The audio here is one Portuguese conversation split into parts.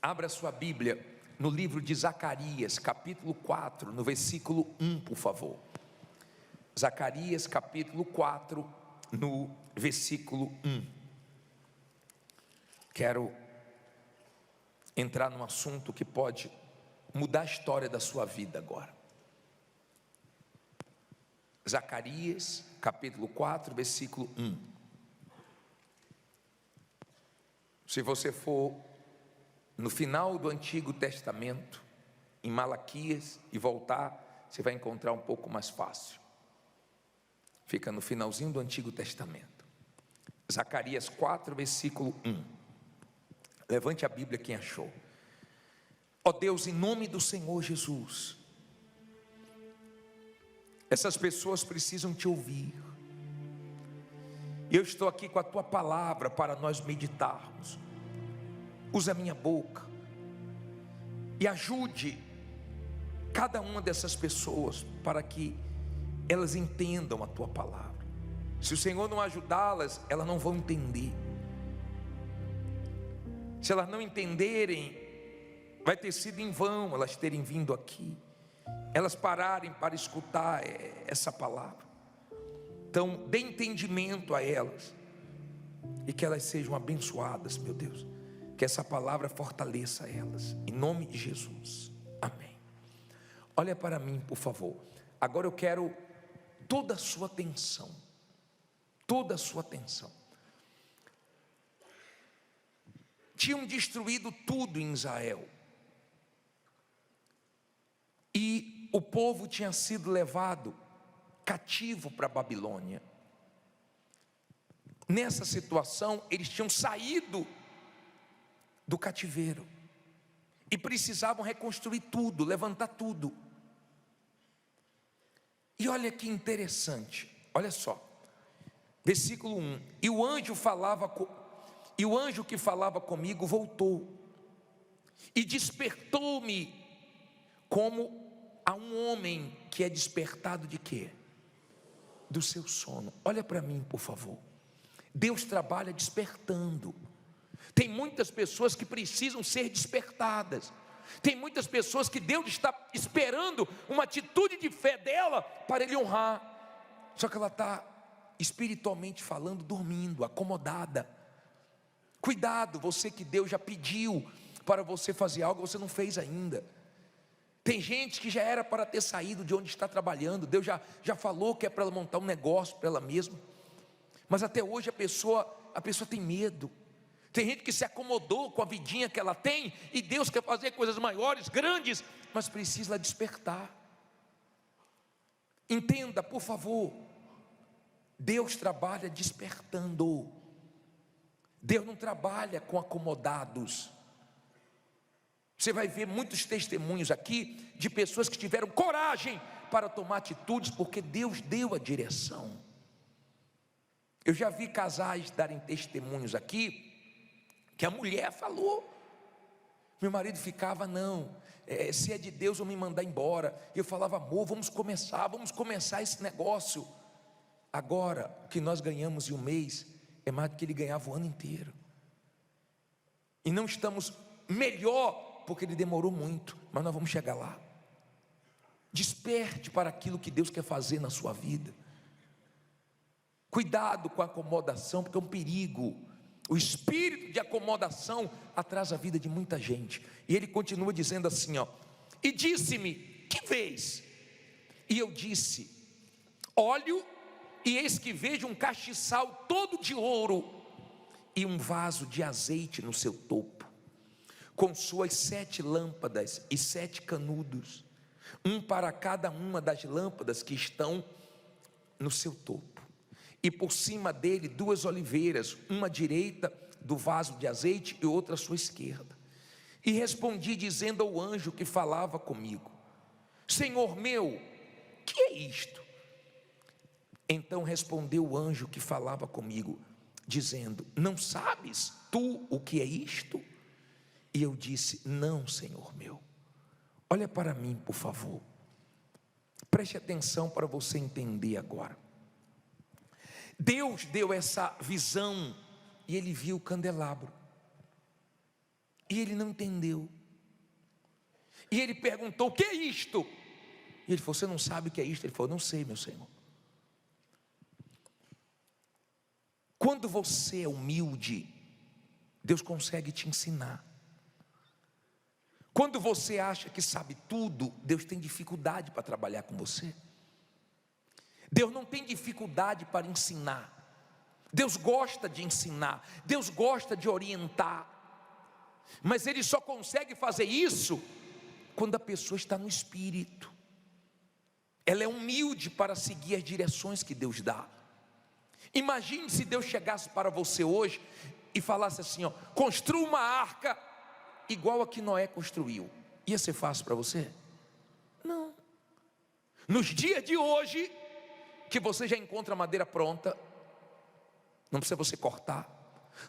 Abra sua Bíblia no livro de Zacarias, capítulo 4, no versículo 1, por favor. Zacarias, capítulo 4, no versículo 1. Quero entrar num assunto que pode mudar a história da sua vida agora. Zacarias, capítulo 4, versículo 1. Se você for no final do Antigo Testamento, em Malaquias, e voltar, você vai encontrar um pouco mais fácil. Fica no finalzinho do Antigo Testamento. Zacarias 4, versículo 1. Levante a Bíblia quem achou. Ó Deus, em nome do Senhor Jesus, essas pessoas precisam te ouvir. Eu estou aqui com a tua palavra para nós meditarmos. Usa a minha boca e ajude cada uma dessas pessoas para que elas entendam a tua palavra. Se o Senhor não ajudá-las, elas não vão entender. Se elas não entenderem, vai ter sido em vão elas terem vindo aqui, elas pararem para escutar essa palavra. Então, dê entendimento a elas e que elas sejam abençoadas, meu Deus. Que essa palavra fortaleça elas, em nome de Jesus, amém. Olha para mim, por favor. Agora eu quero toda a sua atenção, toda a sua atenção. Tinham destruído tudo em Israel, e o povo tinha sido levado cativo para a Babilônia. Nessa situação, eles tinham saído do cativeiro e precisavam reconstruir tudo, levantar tudo. E olha que interessante, olha só, versículo 1: e o anjo que falava comigo voltou e despertou-me como a um homem que é despertado de quê? Do seu sono. Olha para mim, por favor. Deus trabalha despertando. Tem muitas pessoas que precisam ser despertadas. Tem muitas pessoas que Deus está esperando uma atitude de fé dela para Ele honrar. Só que ela está espiritualmente falando, dormindo, acomodada. Cuidado, você que Deus já pediu para você fazer algo, você não fez ainda. Tem gente que já era para ter saído de onde está trabalhando. Deus já falou que é para ela montar um negócio para ela mesma, mas até hoje a pessoa tem medo. Tem gente que se acomodou com a vidinha que ela tem, e Deus quer fazer coisas maiores, grandes, mas precisa despertar. Entenda, por favor, Deus trabalha despertando. Deus não trabalha com acomodados. Você vai ver muitos testemunhos aqui de pessoas que tiveram coragem para tomar atitudes, porque Deus deu a direção. Eu já vi casais darem testemunhos aqui, que a mulher falou, meu marido ficava, se é de Deus eu me mandar embora. Eu falava, amor, vamos começar esse negócio. Agora, o que nós ganhamos em um mês é mais do que ele ganhava o ano inteiro. E não estamos melhor porque ele demorou muito, mas nós vamos chegar lá. Desperte para aquilo que Deus quer fazer na sua vida. Cuidado com a acomodação, porque é um perigo. O espírito de acomodação atrasa a vida de muita gente. E ele continua dizendo assim, e disse-me, que vês? E eu disse, olho, e eis que vejo um castiçal todo de ouro, e um vaso de azeite no seu topo, com suas 7 lâmpadas e 7 canudos, um para cada uma das lâmpadas que estão no seu topo. E por cima dele 2 oliveiras, uma à direita do vaso de azeite e outra à sua esquerda. E respondi dizendo ao anjo que falava comigo, Senhor meu, que é isto? Então respondeu o anjo que falava comigo, dizendo, não sabes tu o que é isto? E eu disse, não, Senhor meu. Olha para mim, por favor. Preste atenção para você entender agora. Deus deu essa visão e ele viu o candelabro. E ele não entendeu. E ele perguntou: o que é isto? E ele falou: você não sabe o que é isto? Ele falou: não sei, meu Senhor. Quando você é humilde, Deus consegue te ensinar. Quando você acha que sabe tudo, Deus tem dificuldade para trabalhar com você. Deus não tem dificuldade para ensinar. Deus gosta de ensinar, Deus gosta de orientar. Mas Ele só consegue fazer isso quando a pessoa está no Espírito. Ela é humilde para seguir as direções que Deus dá. Imagine se Deus chegasse para você hoje e falasse assim: ó, construa uma arca igual a que Noé construiu. Ia ser fácil para você? Não. Nos dias de hoje, que você já encontra madeira pronta, não precisa você cortar.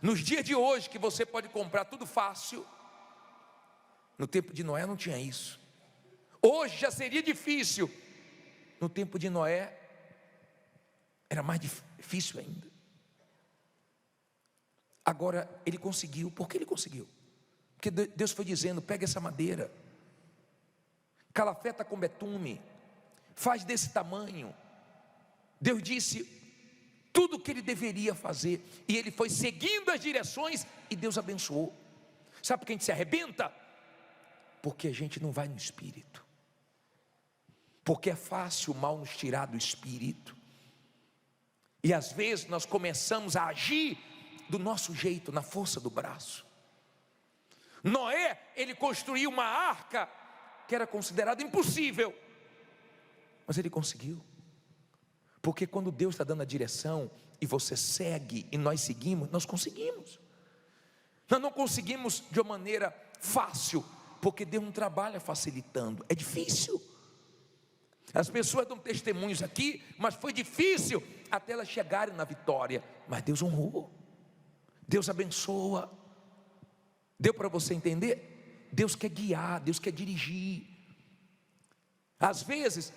Nos dias de hoje, que você pode comprar tudo fácil, no tempo de Noé não tinha isso. Hoje já seria difícil. No tempo de Noé era mais difícil ainda. Agora ele conseguiu. Por que ele conseguiu? Porque Deus foi dizendo: pega essa madeira, calafeta com betume, faz desse tamanho. Deus disse tudo o que ele deveria fazer, e ele foi seguindo as direções, e Deus abençoou. Sabe por que a gente se arrebenta? Porque a gente não vai no Espírito. Porque é fácil o mal nos tirar do Espírito. E às vezes nós começamos a agir do nosso jeito, na força do braço. Noé, ele construiu uma arca que era considerada impossível, mas ele conseguiu. Porque quando Deus está dando a direção, e você segue, e nós seguimos, nós conseguimos. Nós não conseguimos de uma maneira fácil, porque Deus não trabalha facilitando, é difícil. As pessoas dão testemunhos aqui, mas foi difícil até elas chegarem na vitória. Mas Deus honrou, Deus abençoa. Deu para você entender? Deus quer guiar, Deus quer dirigir. Às vezes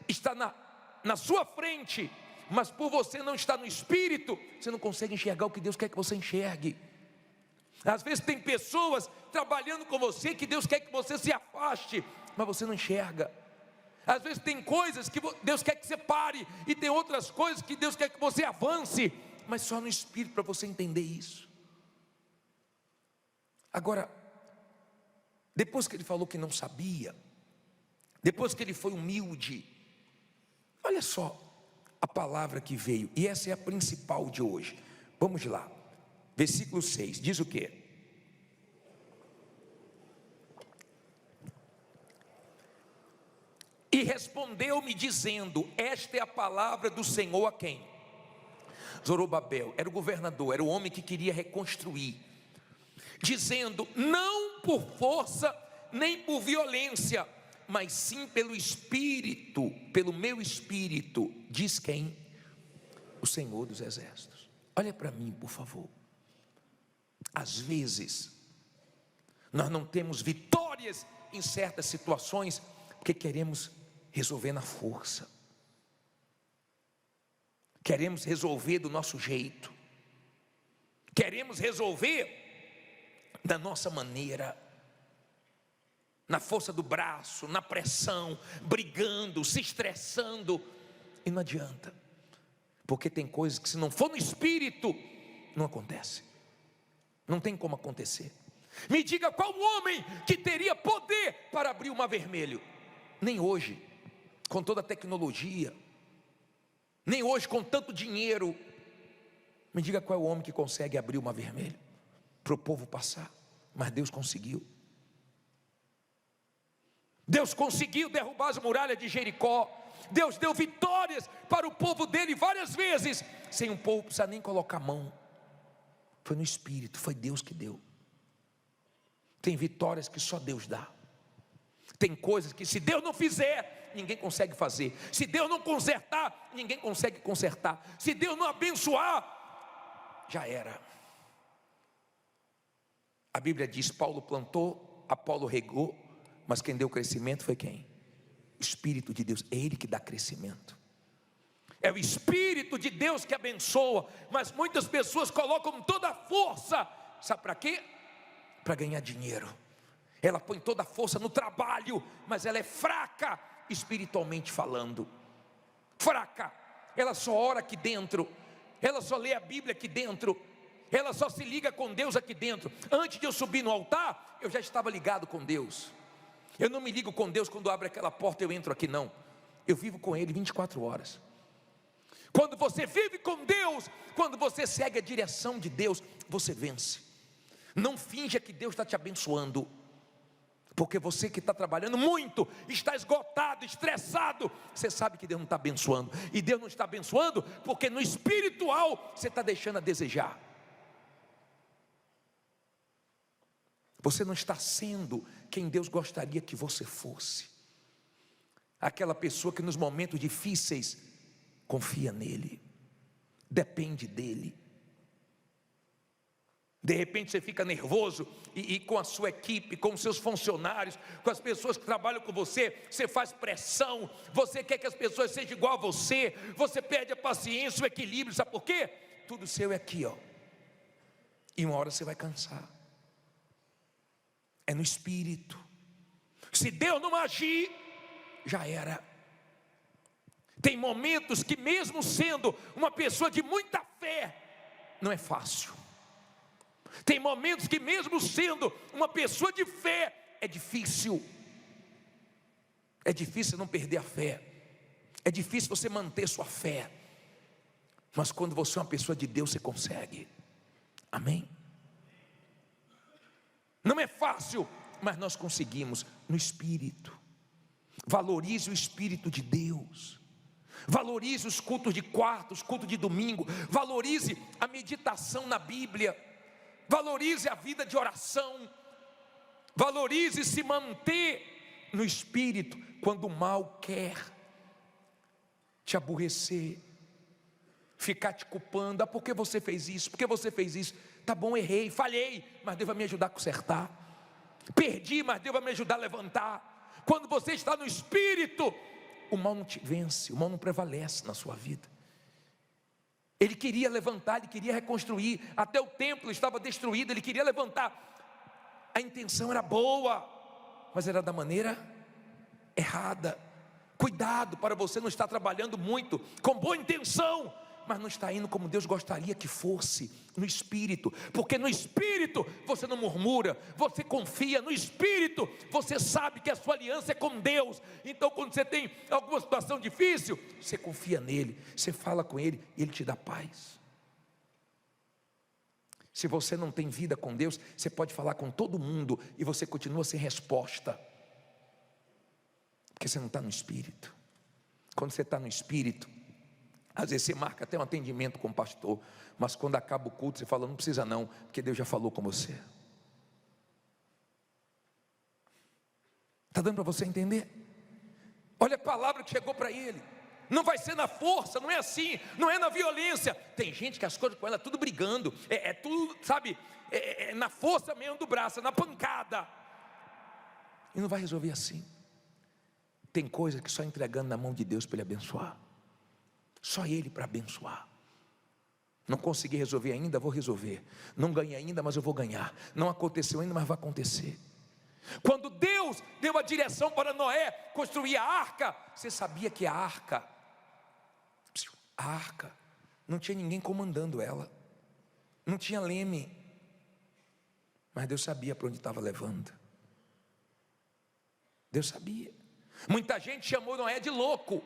está na sua frente, mas por você não estar no Espírito, você não consegue enxergar o que Deus quer que você enxergue. Às vezes tem pessoas trabalhando com você que Deus quer que você se afaste, mas você não enxerga. Às vezes tem coisas que Deus quer que você pare, e tem outras coisas que Deus quer que você avance, mas só no Espírito para você entender isso. Agora, depois que ele falou que não sabia, depois que ele foi humilde, olha só a palavra que veio, e essa é a principal de hoje. Vamos lá, versículo 6, diz o quê? E respondeu-me dizendo: esta é a palavra do Senhor a quem? Zorobabel, era o governador, era o homem que queria reconstruir, dizendo: não por força nem por violência, mas sim pelo Espírito, pelo meu Espírito, diz quem? O Senhor dos Exércitos. Olha para mim, por favor. Às vezes nós não temos vitórias em certas situações porque queremos resolver na força, queremos resolver do nosso jeito, queremos resolver da nossa maneira, na força do braço, na pressão, brigando, se estressando, e não adianta, porque tem coisas que se não for no Espírito, não acontece, não tem como acontecer. Me diga qual homem que teria poder para abrir o mar vermelho? Nem hoje, com toda a tecnologia, nem hoje com tanto dinheiro. Me diga qual é o homem que consegue abrir o mar vermelho para o povo passar. Mas Deus conseguiu. Deus conseguiu derrubar as muralhas de Jericó. Deus deu vitórias para o povo dele várias vezes, sem o povo precisar nem colocar a mão. Foi no Espírito, foi Deus que deu. Tem vitórias que só Deus dá. Tem coisas que se Deus não fizer, ninguém consegue fazer. Se Deus não consertar, ninguém consegue consertar. Se Deus não abençoar, já era. A Bíblia diz: Paulo plantou, Apolo regou, mas quem deu crescimento foi quem? O Espírito de Deus. É Ele que dá crescimento. É o Espírito de Deus que abençoa. Mas muitas pessoas colocam toda a força, sabe para quê? para ganhar dinheiro. Ela põe toda a força no trabalho, mas ela é fraca espiritualmente falando. Fraca. Ela só ora aqui dentro, ela só lê a Bíblia aqui dentro, ela só se liga com Deus aqui dentro. Antes de eu subir no altar, eu já estava ligado com Deus. Eu não me ligo com Deus quando abre aquela porta e eu entro aqui, não. Eu vivo com Ele 24 horas. Quando você vive com Deus, quando você segue a direção de Deus, você vence. Não finja que Deus está te abençoando, porque você que está trabalhando muito, está esgotado, estressado, você sabe que Deus não está abençoando. E Deus não está abençoando porque no espiritual você está deixando a desejar. Você não está sendo quem Deus gostaria que você fosse. Aquela pessoa que nos momentos difíceis confia nele, depende dele. De repente você fica nervoso e com a sua equipe, com os seus funcionários, com as pessoas que trabalham com você, você faz pressão, você quer que as pessoas sejam igual a você, você perde a paciência, o equilíbrio, sabe por quê? Tudo seu é aqui, ó. E uma hora você vai cansar. É no espírito. Se Deus não agir, já era. Tem momentos que mesmo sendo uma pessoa de muita fé, não é fácil. Tem momentos que mesmo sendo uma pessoa de fé, é difícil. É difícil não perder a fé. É difícil você manter sua fé. Mas quando você é uma pessoa de Deus, você consegue. Amém? Não é fácil, mas nós conseguimos no Espírito. Valorize o Espírito de Deus. Valorize os cultos de quarta, os cultos de domingo. Valorize a meditação na Bíblia. Valorize a vida de oração. Valorize se manter no Espírito quando o mal quer te aborrecer, ficar te culpando. Ah, por que você fez isso? Por que você fez isso? Tá bom, errei, falhei, mas Deus vai me ajudar a consertar. Perdi, mas Deus vai me ajudar a levantar. Quando você está no Espírito, o mal não te vence, o mal não prevalece na sua vida. Ele queria levantar, ele queria reconstruir. Até o templo estava destruído, ele queria levantar. A intenção era boa, mas era da maneira errada. Cuidado para você não estar trabalhando muito com boa intenção, mas não está indo como Deus gostaria que fosse, no Espírito. Porque no Espírito você não murmura, você confia. No Espírito você sabe que a sua aliança é com Deus. Então quando você tem alguma situação difícil, você confia nele, você fala com ele e ele te dá paz. Se você não tem vida com Deus, você pode falar com todo mundo e você continua sem resposta, porque você não está no Espírito. Quando você está no Espírito, às vezes você marca até um atendimento com o pastor, mas quando acaba o culto você fala, não precisa não, porque Deus já falou com você. Está dando para você entender? Olha a palavra que chegou para ele. Não vai ser na força, não é assim, não é na violência. Tem gente que as coisas com ela tudo brigando, é tudo, sabe, na força mesmo do braço, na pancada. E não vai resolver assim. Tem coisa que só entregando na mão de Deus para ele abençoar. Só Ele para abençoar. Não consegui resolver ainda, vou resolver. Não ganhei ainda, mas eu vou ganhar. Não aconteceu ainda, mas vai acontecer. Quando Deus deu a direção para Noé construir a arca, você sabia que a arca não tinha ninguém comandando ela, não tinha leme, mas Deus sabia para onde estava levando. Deus sabia. Muita gente chamou Noé de louco.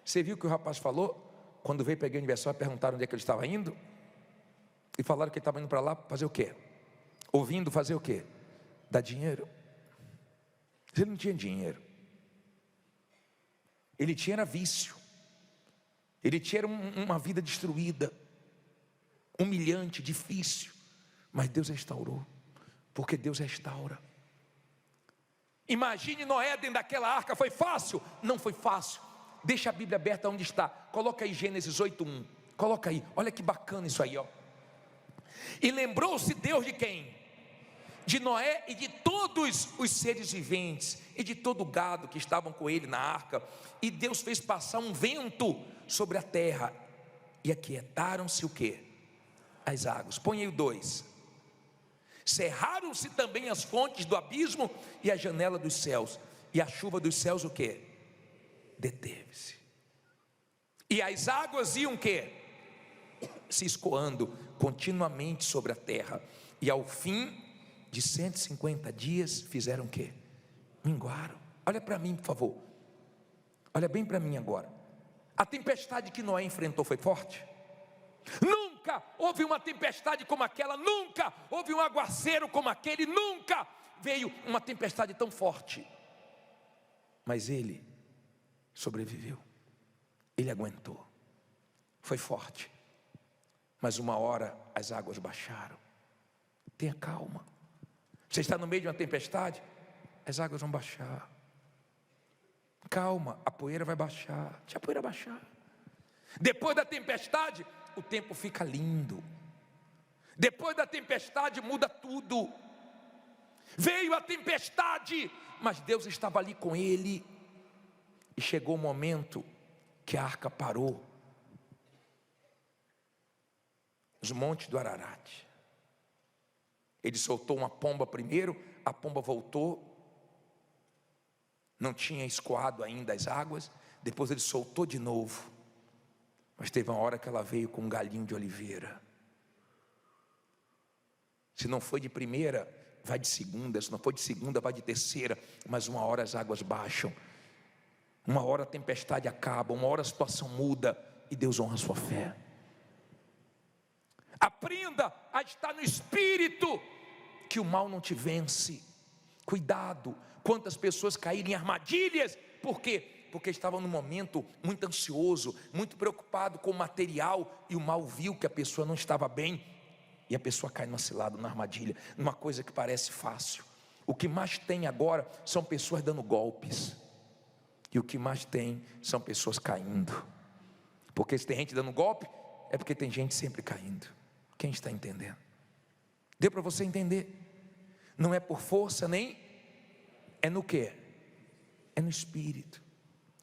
Você viu o que o rapaz falou? Quando veio pegar o aniversário, perguntaram onde é que ele estava indo, e falaram que ele estava indo para lá fazer o quê? Ouvindo fazer o quê? Dar dinheiro. Ele não tinha dinheiro, ele tinha era vício, ele tinha uma vida destruída, humilhante, difícil, mas Deus restaurou, porque Deus restaura. Imagine Noé dentro daquela arca, foi fácil? Não foi fácil. Deixa a Bíblia aberta onde está, coloca aí Gênesis 8:1, coloca aí, olha que bacana isso aí, ó. E lembrou-se Deus de quem? De Noé e de todos os seres viventes, e de todo o gado que estavam com ele na arca, e Deus fez passar um vento sobre a terra, e aquietaram-se o quê? As águas. Põe aí o 2. Cerraram-se também as fontes do abismo e a janela dos céus, e a chuva dos céus o quê? Deteve-se. E as águas iam o quê? Se escoando continuamente sobre a terra. E ao fim de 150 dias fizeram o quê? Minguaram. Olha para mim, por favor. Olha bem para mim agora. A tempestade que Noé enfrentou foi forte? Nunca houve uma tempestade como aquela, nunca houve um aguaceiro como aquele, nunca veio uma tempestade tão forte. Mas ele sobreviveu, ele aguentou, foi forte. Mas uma hora as águas baixaram. Tenha calma. Você está no meio de uma tempestade, as águas vão baixar. Calma, a poeira vai baixar. Deixa a poeira baixar. Depois da tempestade, o tempo fica lindo. Depois da tempestade muda tudo. Veio a tempestade, mas Deus estava ali com ele. E chegou o momento que a arca parou nos montes do Ararat. Ele soltou uma pomba primeiro, a pomba voltou, não tinha escoado ainda as águas. Depois ele soltou de novo, mas teve uma hora que ela veio com um galinho de oliveira. Se não foi de primeira, vai de segunda. Se não foi de segunda, vai de terceira. Mas uma hora as águas baixam, uma hora a tempestade acaba, uma hora a situação muda, e Deus honra a sua fé. Aprenda a estar no Espírito, que o mal não te vence. Cuidado, quantas pessoas caíram em armadilhas. Por quê? Porque estavam num momento muito ansioso, muito preocupado com o material, e o mal viu que a pessoa não estava bem, e a pessoa cai numa cilada, numa armadilha, numa coisa que parece fácil. O que mais tem agora são pessoas dando golpes, e o que mais tem são pessoas caindo. Porque se tem gente dando golpe, é porque tem gente sempre caindo. Quem está entendendo? Deu para você entender? Não é por força, nem é no quê? É no Espírito.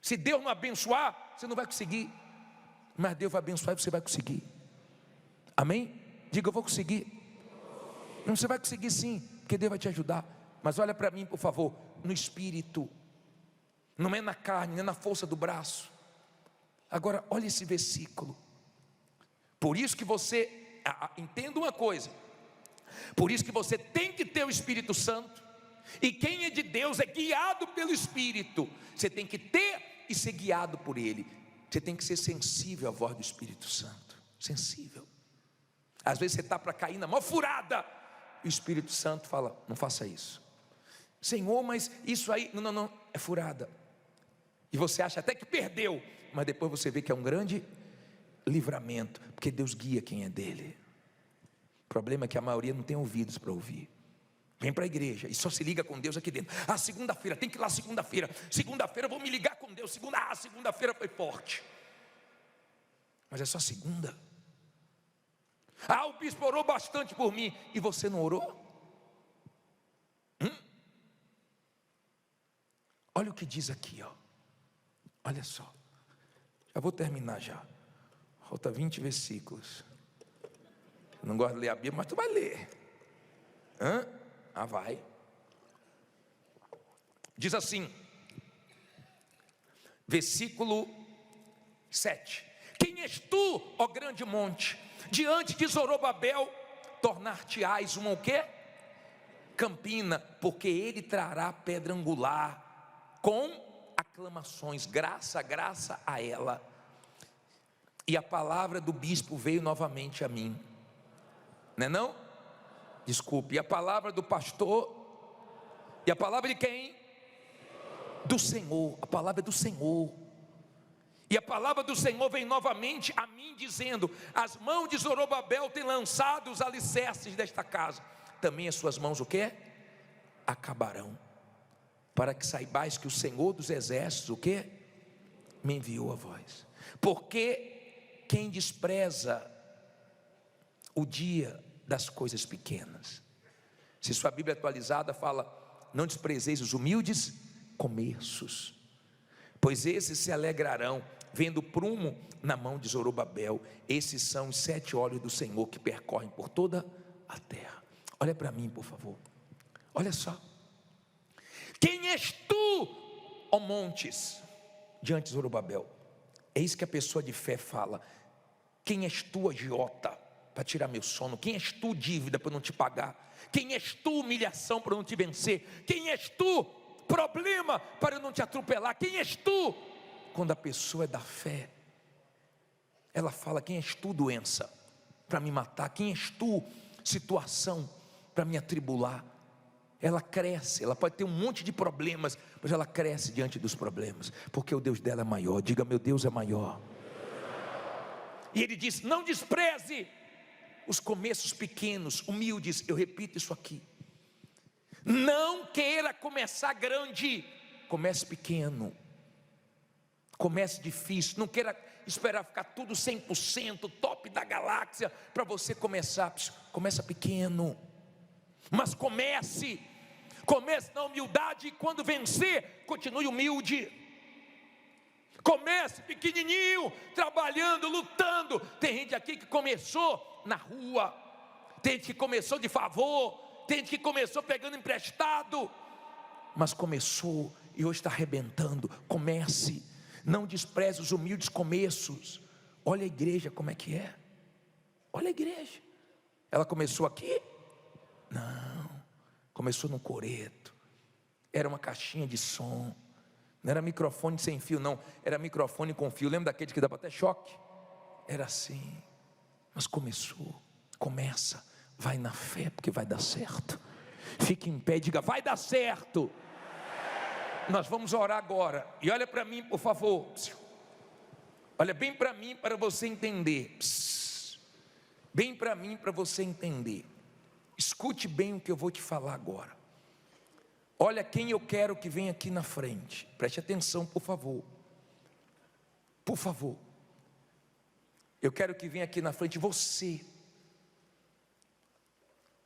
Se Deus não abençoar, você não vai conseguir. Mas Deus vai abençoar e você vai conseguir. Amém? Diga, eu vou conseguir. Não, você vai conseguir sim, porque Deus vai te ajudar. Mas olha para mim, por favor, no Espírito. Não é na carne, não é na força do braço. Agora, olha esse versículo. Por isso que você, entenda uma coisa. Por isso que você tem que ter o Espírito Santo. E quem é de Deus é guiado pelo Espírito. Você tem que ter e ser guiado por Ele. Você tem que ser sensível à voz do Espírito Santo. Sensível. Às vezes você está para cair na maior furada, e o Espírito Santo fala, não faça isso. Senhor, mas isso aí, não, é furada. E você acha até que perdeu, mas depois você vê que é um grande livramento, porque Deus guia quem é dele. O problema é que a maioria não tem ouvidos para ouvir. Vem para a igreja e só se liga com Deus aqui dentro. Segunda-feira, tem que ir lá segunda-feira. Segunda-feira eu vou me ligar com Deus. Segunda-feira foi forte. Mas é só segunda. O bispo orou bastante por mim. E você não orou? Olha o que diz aqui, ó. Olha só. Já vou terminar já. Falta 20 versículos. Eu não gosto de ler a Bíblia, mas tu vai ler. Vai. Diz assim, versículo 7. Quem és tu, ó grande monte? Diante de Zorobabel, tornar-te-ás uma o quê? Campina, porque ele trará pedra angular com aclamações, graça a ela. E a palavra do bispo veio novamente a mim. Não é não? Desculpe, e a palavra do pastor, e a palavra de quem? Do Senhor, a palavra é do Senhor. E a palavra do Senhor vem novamente a mim dizendo, as mãos de Zorobabel têm lançado os alicerces desta casa, também as suas mãos o quê? Acabarão, para que saibais que o Senhor dos exércitos o quê? Me enviou a vós. Porque quem despreza o dia das coisas pequenas, se sua Bíblia atualizada fala, não desprezeis os humildes começos, pois esses se alegrarão, vendo prumo na mão de Zorobabel. Esses são os 7 olhos do Senhor que percorrem por toda a terra. Olha para mim, por favor. Olha só. Quem és tu, ó montes, diante de Zorobabel? É isso que a pessoa de fé fala. Quem és tu, agiota, para tirar meu sono? Quem és tu, dívida, para não te pagar? Quem és tu, humilhação, para não te vencer? Quem és tu, problema, para eu não te atropelar? Quem és tu? Quando a pessoa é da fé, ela fala: quem és tu, doença, para me matar? Quem és tu, situação, para me atribular? Ela cresce, ela pode ter um monte de problemas, mas ela cresce diante dos problemas, porque o Deus dela é maior. Diga: meu Deus é maior. E ele diz: não despreze os começos pequenos, humildes. Eu repito isso aqui: não queira começar grande, comece pequeno, comece difícil. Não queira esperar ficar tudo 100%, top da galáxia, para você começar. Começa pequeno, mas comece na humildade, e quando vencer, continue humilde. Comece pequenininho, trabalhando, lutando. Tem gente aqui que começou na rua, tem gente que começou de favor, tem gente que começou pegando emprestado, mas começou e hoje está arrebentando. Comece, não despreze os humildes começos. Olha a igreja como é que é. Olha a igreja. Ela começou aqui? Não, começou no coreto. Era uma caixinha de som. Não era microfone sem fio, não. Era microfone com fio. Lembra daquele que dava até choque? Era assim. Mas começou. Começa. Vai na fé, porque vai dar certo. Fique em pé e diga: vai dar certo. Nós vamos orar agora. E olha para mim, por favor. Olha bem para mim, para você entender. Bem para mim, para você entender. Escute bem o que eu vou te falar agora. Olha quem eu quero que venha aqui na frente. Preste atenção, por favor. Por favor. Eu quero que venha aqui na frente você,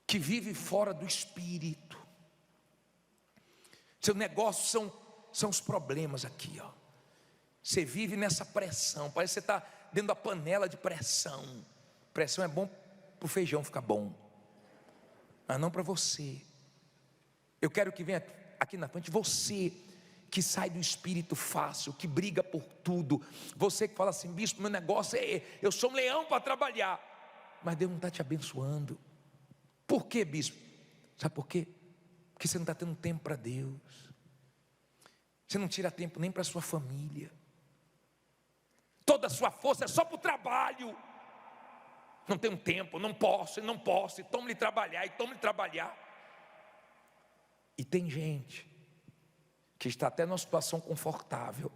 que vive fora do Espírito. Seu negócio são os problemas aqui, ó. Você vive nessa pressão. Parece que você está dentro da panela de pressão. Pressão é bom para o feijão ficar bom, mas não para você. Eu quero que venha aqui na frente você que sai do espírito fácil, que briga por tudo. Você que fala assim: bispo, meu negócio eu sou um leão para trabalhar, mas Deus não está te abençoando. Por quê, bispo? Sabe por quê? Porque você não está tendo tempo para Deus. Você não tira tempo nem para a sua família. Toda a sua força é só para o trabalho. Não tenho tempo, não posso, e toma-lhe trabalhar. E tem gente que está até numa situação confortável,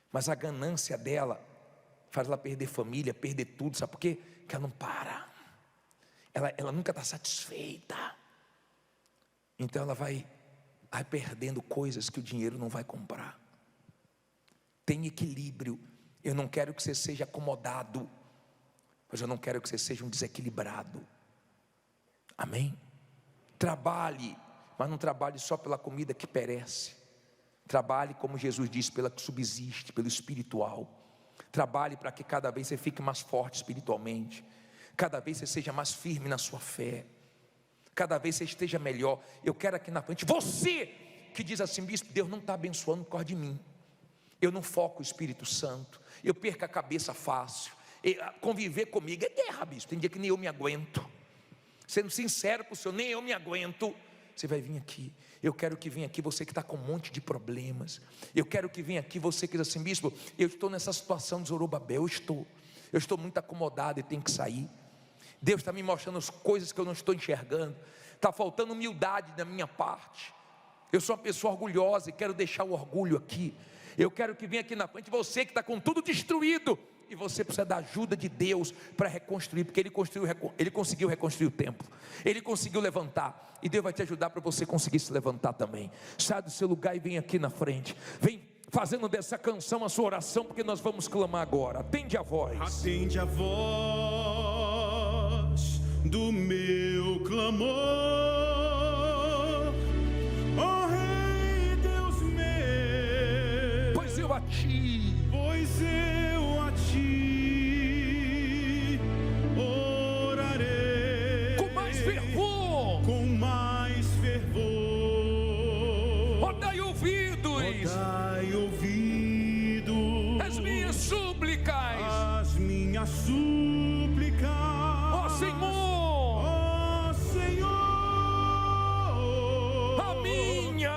mas a ganância dela faz ela perder família, perder tudo. Sabe por quê? Porque ela não para. Ela nunca está satisfeita. Então ela vai perdendo coisas que o dinheiro não vai comprar. Tem equilíbrio. Eu não quero que você seja acomodado, mas eu não quero que você seja um desequilibrado. Amém? Trabalhe, mas não trabalhe só pela comida que perece. Trabalhe, como Jesus disse, pela que subsiste, pelo espiritual. Trabalhe para que cada vez você fique mais forte espiritualmente, cada vez você seja mais firme na sua fé, cada vez você esteja melhor. Eu quero aqui na frente você que diz assim: bispo, Deus não está abençoando por causa de mim. Eu não foco o Espírito Santo, eu perco a cabeça fácil. Conviver comigo é guerra, bispo. Tem dia que nem eu me aguento. Sendo sincero para o Senhor, nem eu me aguento. Você vai vir aqui. Eu quero que venha aqui você que está com um monte de problemas. Eu quero que venha aqui você que diz assim: bispo, eu estou nessa situação de Zorobabel. Eu estou muito acomodado e tenho que sair. Deus está me mostrando as coisas que eu não estou enxergando. Está faltando humildade da minha parte. Eu sou uma pessoa orgulhosa e quero deixar o orgulho aqui. Eu quero que venha aqui na frente você que está com tudo destruído, e você precisa da ajuda de Deus para reconstruir, porque Ele conseguiu reconstruir o templo, Ele conseguiu levantar, e Deus vai te ajudar para você conseguir se levantar também. Sai do seu lugar e vem aqui na frente. Vem fazendo dessa canção a sua oração, porque nós vamos clamar agora. Atende a voz. Atende a voz do meu clamor, ó Rei Deus meu, pois eu a ti orarei com mais fervor. ó dai ouvidos dai ouvido às minhas súplicas, as minhas súplicas, ó Senhor, a minha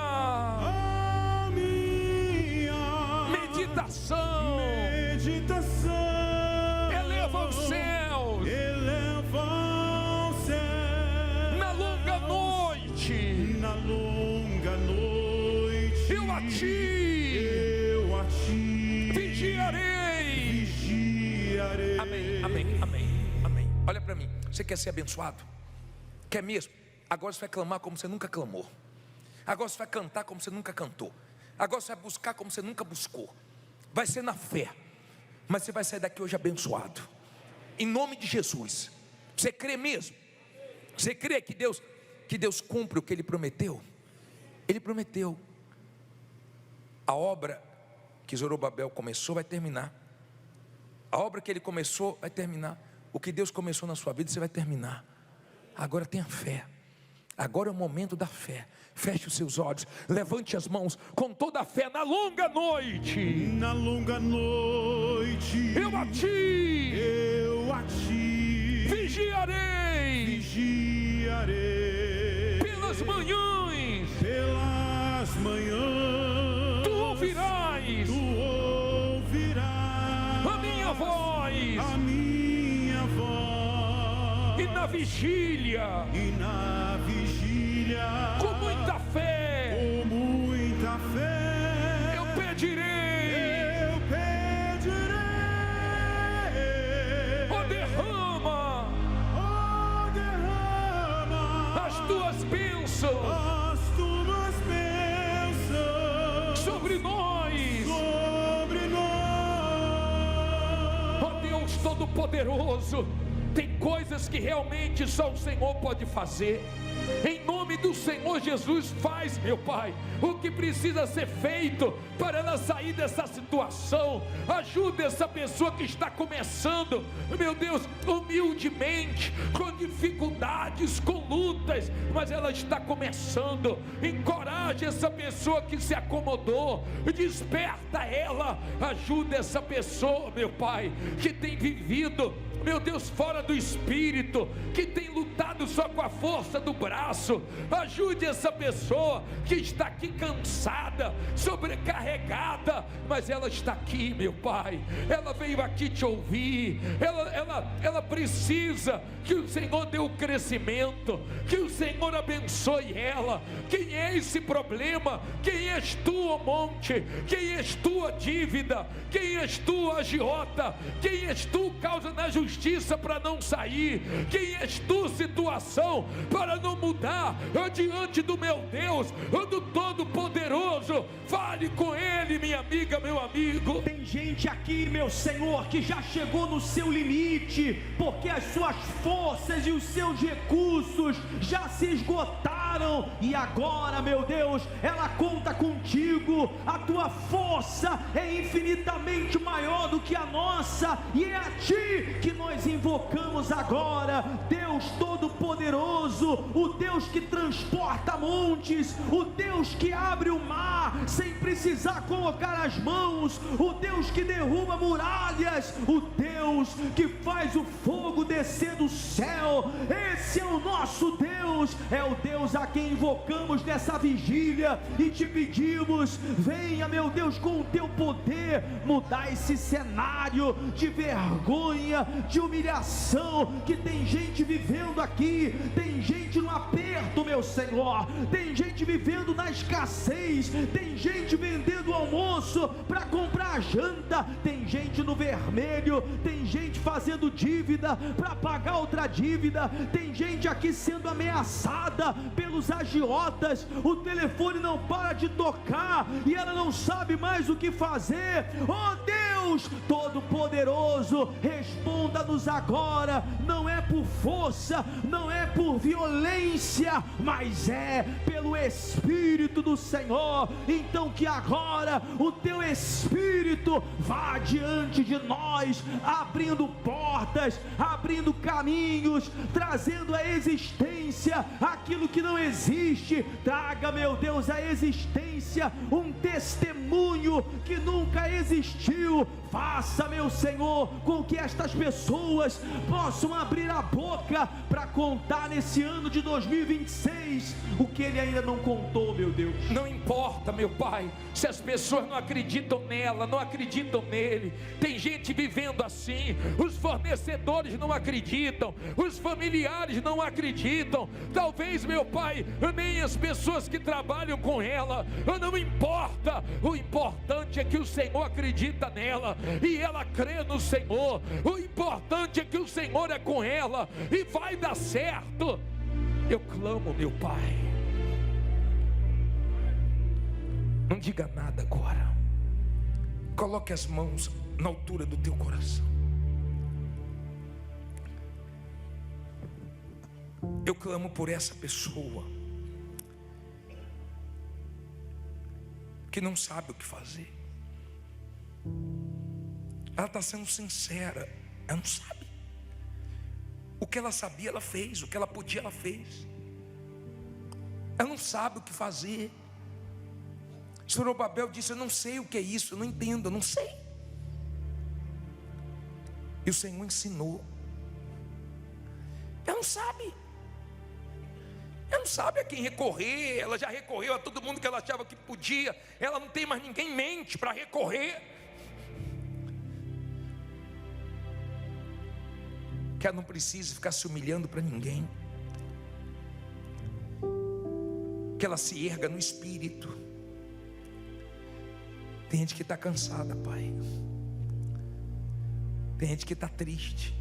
meditação eleva os céus, na longa noite eu a ti vigiarei. Amém, amém, amém, amém. Olha para mim, você quer ser abençoado? Quer mesmo? Agora você vai clamar como você nunca clamou. Agora você vai cantar como você nunca cantou. Agora você vai buscar como você nunca buscou. Vai ser na fé, mas você vai sair daqui hoje abençoado, em nome de Jesus. Você crê mesmo? Você crê que Deus cumpre o que Ele prometeu? Ele prometeu. A obra que Zorobabel começou vai terminar. A obra que ele começou vai terminar. O que Deus começou na sua vida, você vai terminar. Agora tenha fé. Agora é o momento da fé. Feche os seus olhos, levante as mãos com toda a fé. Na longa noite eu a ti vigiarei. Pelas manhãs tu ouvirás a minha voz, e na vigília com muita fé eu pedirei, oh derrama as tuas bênçãos sobre nós, oh Deus Todo-Poderoso. Tem coisas que realmente só o Senhor pode fazer. Em nome do Senhor Jesus, faz, meu Pai, o que precisa ser feito para ela sair dessa situação. Ajuda essa pessoa que está começando, meu Deus, humildemente, com dificuldades, com lutas, mas ela está começando. Encoraje essa pessoa que se acomodou, desperta ela. Ajuda essa pessoa, meu Pai, que tem vivido, meu Deus, fora do espírito, que tem lutado só com a força do braço. Ajude essa pessoa que está aqui cansada, sobrecarregada, mas ela está aqui, meu Pai. Ela veio aqui te ouvir. Ela precisa que o Senhor dê o crescimento, que o Senhor abençoe ela. Quem é esse problema? Quem és tu, ó monte? Quem és tu, a dívida? Quem és tu, a agiota? Quem és tu, causa na justiça para não sair? Quem és tu, situação para não mudar? Diante do meu Deus, do Todo-Poderoso, fale com Ele, minha amiga, meu amigo. Tem gente aqui, meu Senhor, que já chegou no seu limite, porque as suas forças e os seus recursos já se esgotaram, e agora, meu Deus, ela conta contigo. A tua força é infinitamente maior do que a nossa, e é a ti que nós invocamos agora. Deus Todo-Poderoso, o Deus que transporta montes, o Deus que abre o mar sem precisar colocar as mãos, o Deus que derruba muralhas, o Deus que faz o fogo descer do céu. Esse é o nosso Deus, é o Deus a quem invocamos nessa vigília e te pedimos: venha, meu Deus, com o teu poder mudar esse cenário de vergonha, de humilhação que tem gente vivendo aqui. Tem gente no aperto, meu Senhor, tem gente vivendo na escassez, tem gente vendendo almoço para comprar janta, tem gente no vermelho, tem gente fazendo dívida para pagar outra dívida, tem gente aqui sendo ameaçada pelos agiotas, o telefone não para de tocar e ela não sabe mais o que fazer. Oh Deus Todo-Poderoso, responda-nos agora. Não é por força, não é por violência, mas é pelo Espírito do Senhor. Então que agora o teu Espírito vá diante de nós, abrindo portas, abrindo caminhos, trazendo à existência aquilo que não existe. Traga, meu Deus, à existência um testemunho que nunca existiu. Faça, meu Senhor, com que estas pessoas possam abrir a boca para contar nesse ano de 2026 o que Ele ainda não contou, meu Deus. Não importa, meu Pai, se as pessoas não acreditam nela, não acreditam nele. Tem gente vivendo assim, os fornecedores não acreditam, os familiares não acreditam, talvez, meu Pai, nem as pessoas que trabalham com ela. Não importa, o importante é que o Senhor acredita nela e ela crê no Senhor. O importante é que o Senhor é com ela e vai dar certo. Eu clamo, meu Pai. Não diga nada agora. Coloque as mãos na altura do teu coração. Eu clamo por essa pessoa que não sabe o que fazer. Ela está sendo sincera, ela não sabe. O que ela sabia, ela fez. O que ela podia, ela fez. Ela não sabe o que fazer. Zorobabel disse: eu não sei o que é isso, eu não entendo, eu não sei. E o Senhor ensinou. Ela não sabe. Ela não sabe a quem recorrer. Ela já recorreu a todo mundo que ela achava que podia. Ela não tem mais ninguém em mente para recorrer. Que ela não precise ficar se humilhando para ninguém. Que ela se erga no espírito. Tem gente que está cansada, Pai. Tem gente que está triste.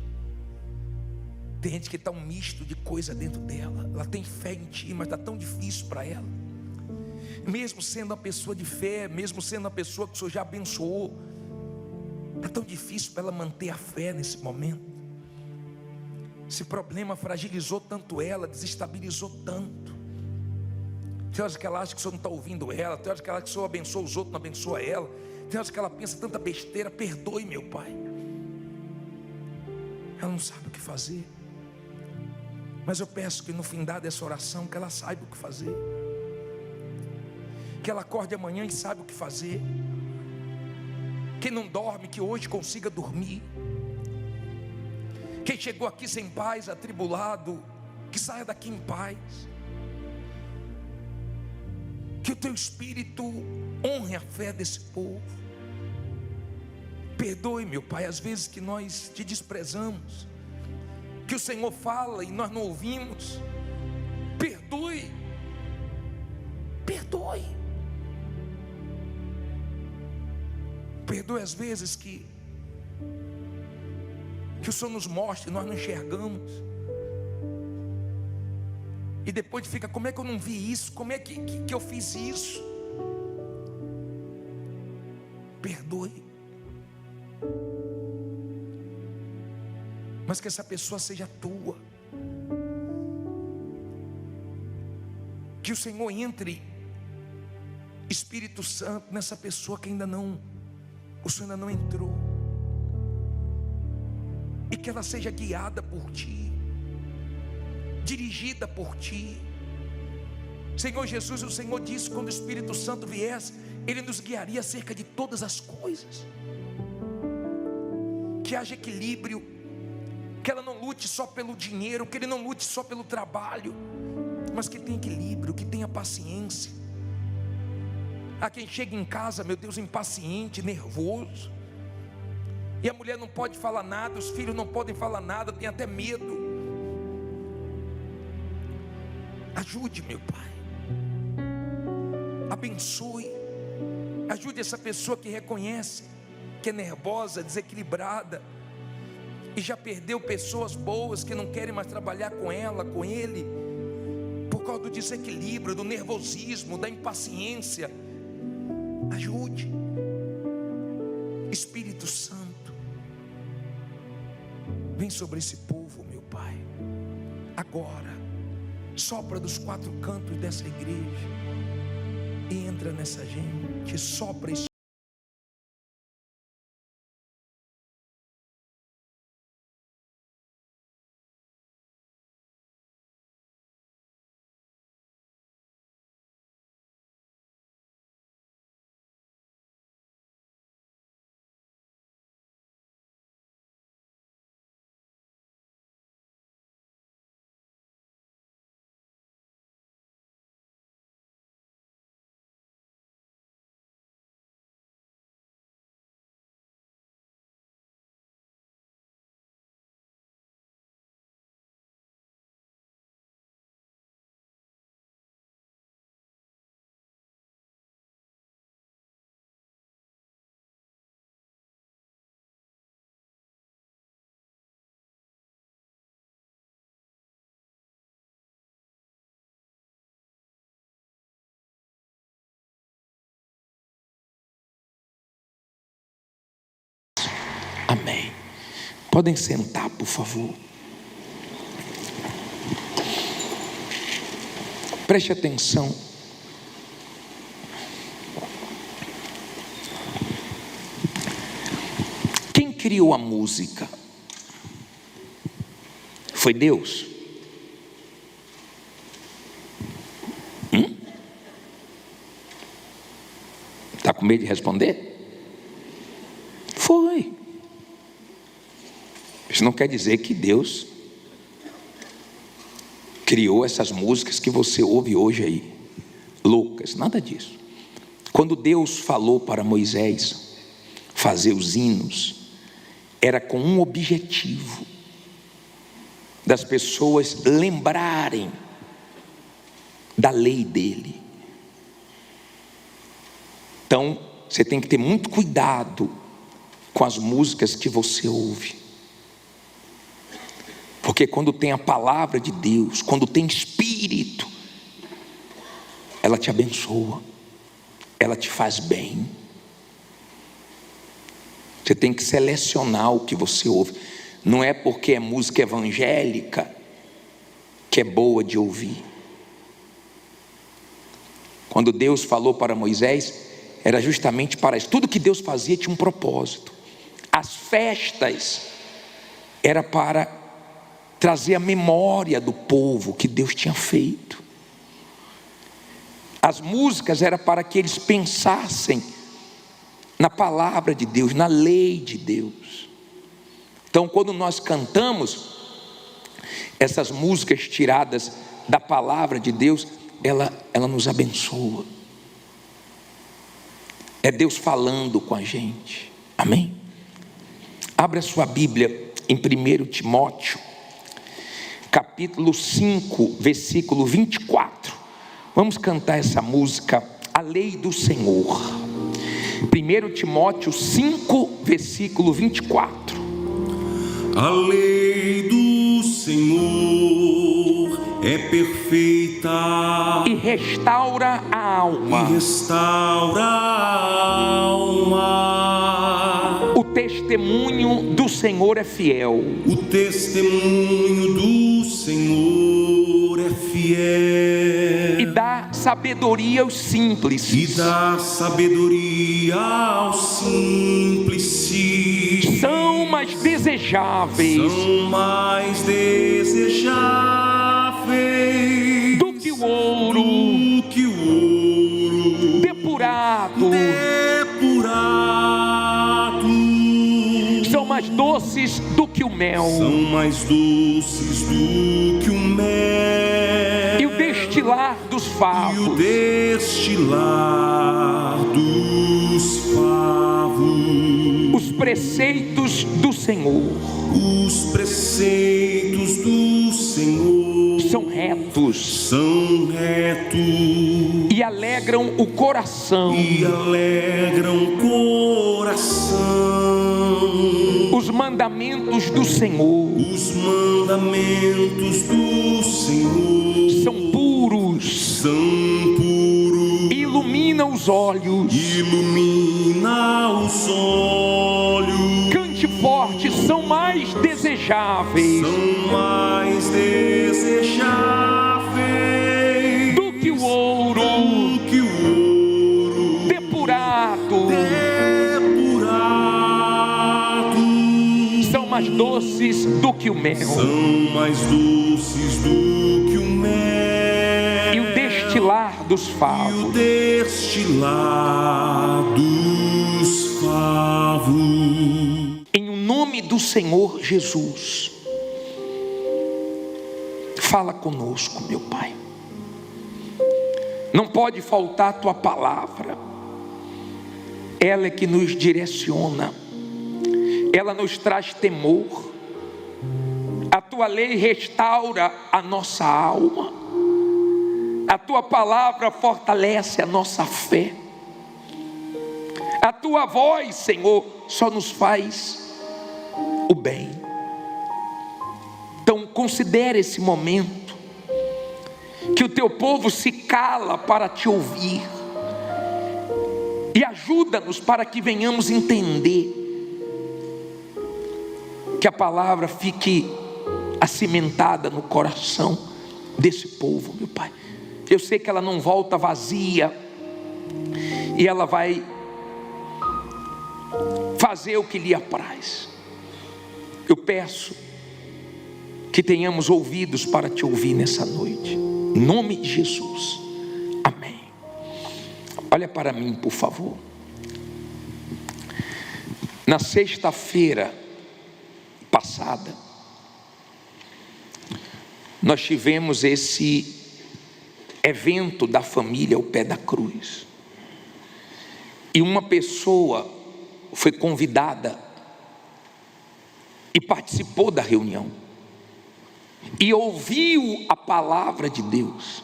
Tem gente que está um misto de coisa dentro dela. Ela tem fé em Ti, mas está tão difícil para ela. Mesmo sendo uma pessoa de fé, mesmo sendo uma pessoa que o Senhor já abençoou, está tão difícil para ela manter a fé nesse momento. Esse problema fragilizou tanto ela, desestabilizou tanto. Tem horas que ela acha que o Senhor não está ouvindo ela. Tem horas que ela acha que o Senhor abençoa os outros, não abençoa ela. Tem horas que ela pensa tanta besteira. Perdoe, meu Pai. Ela não sabe o que fazer. Mas eu peço que no findar dessa oração, que ela saiba o que fazer. Que ela acorde amanhã e saiba o que fazer. Quem não dorme, que hoje consiga dormir. Quem chegou aqui sem paz, atribulado, que saia daqui em paz. Que o teu Espírito honre a fé desse povo. Perdoe, meu Pai, as vezes que nós te desprezamos, que o Senhor fala e nós não ouvimos. Perdoe. Perdoe. Perdoe as vezes que o Senhor nos mostra e nós não enxergamos. E depois fica: como é que eu não vi isso? Como é que eu fiz isso? Perdoe. Mas que essa pessoa seja tua. Que o Senhor entre, Espírito Santo, nessa pessoa que o Senhor ainda não entrou. E que ela seja guiada por Ti, dirigida por Ti. Senhor Jesus, o Senhor disse que quando o Espírito Santo viesse, Ele nos guiaria acerca de todas as coisas. Que haja equilíbrio, que ela não lute só pelo dinheiro, que ele não lute só pelo trabalho, mas que tenha equilíbrio, que tenha paciência. Há quem chega em casa, meu Deus, impaciente, nervoso, e a mulher não pode falar nada, os filhos não podem falar nada, tem até medo. Ajude, meu Pai, abençoe, ajude essa pessoa que reconhece que é nervosa, desequilibrada, e já perdeu pessoas boas que não querem mais trabalhar com ela, com ele, por causa do desequilíbrio, do nervosismo, da impaciência. Ajude, Espírito Santo, vem sobre esse povo, meu Pai. Agora, sopra dos 4 cantos dessa igreja. Entra nessa gente, sopra esse. Amém. Podem sentar, por favor. Preste atenção. Quem criou a música? Foi Deus? Está com medo de responder? Foi. Isso não quer dizer que Deus criou essas músicas que você ouve hoje aí, loucas, nada disso. Quando Deus falou para Moisés fazer os hinos, era com um objetivo: das pessoas lembrarem da lei dele. Então, você tem que ter muito cuidado com as músicas que você ouve. Porque quando tem a palavra de Deus, quando tem Espírito, ela te abençoa, ela te faz bem. Você tem que selecionar o que você ouve. Não é porque é música evangélica que é boa de ouvir. Quando Deus falou para Moisés, era justamente para isso. Tudo que Deus fazia tinha um propósito. As festas era para trazer a memória do povo que Deus tinha feito. As músicas era para que eles pensassem na palavra de Deus, na lei de Deus. Então, quando nós cantamos essas músicas tiradas da palavra de Deus, ela nos abençoa. É Deus falando com a gente. Amém? Abra sua Bíblia em 1 Timóteo, capítulo 5, versículo 24. Vamos cantar essa música, A Lei do Senhor. 1 Timóteo 5, versículo 24. A lei do Senhor é perfeita E restaura a alma. e restaura a alma. O testemunho do Senhor é fiel. O testemunho do Senhor é fiel E dá sabedoria aos simples. e dá sabedoria aos simples. São mais desejáveis São mais desejáveis do que o ouro depurado. São mais doces do que o mel. São mais doces do que o mel E o destilar dos e o favos. destilar dos favos. Os preceitos do Senhor Os preceitos do Senhor são retos são retos e alegram o coração. e alegram o coração. Os mandamentos do Senhor Os mandamentos do Senhor são puros, são puros, ilumina os olhos. ilumina os olhos. Cante forte, são mais desejáveis do que o ouro depurado, são mais doces do que o mel, e o destilar dos favos. Em o nome do Senhor Jesus, fala conosco, meu Pai. Não pode faltar a tua palavra. Ela é que nos direciona, ela nos traz temor. A tua lei restaura a nossa alma, a tua palavra fortalece a nossa fé. A tua voz, Senhor, só nos faz o bem. Então considere esse momento que o teu povo se cala para te ouvir, e ajuda-nos para que venhamos entender, que a palavra fique acimentada no coração desse povo, meu Pai. Eu sei que ela não volta vazia, e ela vai fazer o que lhe apraz. Eu peço que tenhamos ouvidos para te ouvir nessa noite, em nome de Jesus, amém. Olha para mim, por favor. Na sexta-feira passada, nós tivemos esse evento da família ao pé da cruz, e uma pessoa foi convidada e participou da reunião, e ouviu a palavra de Deus,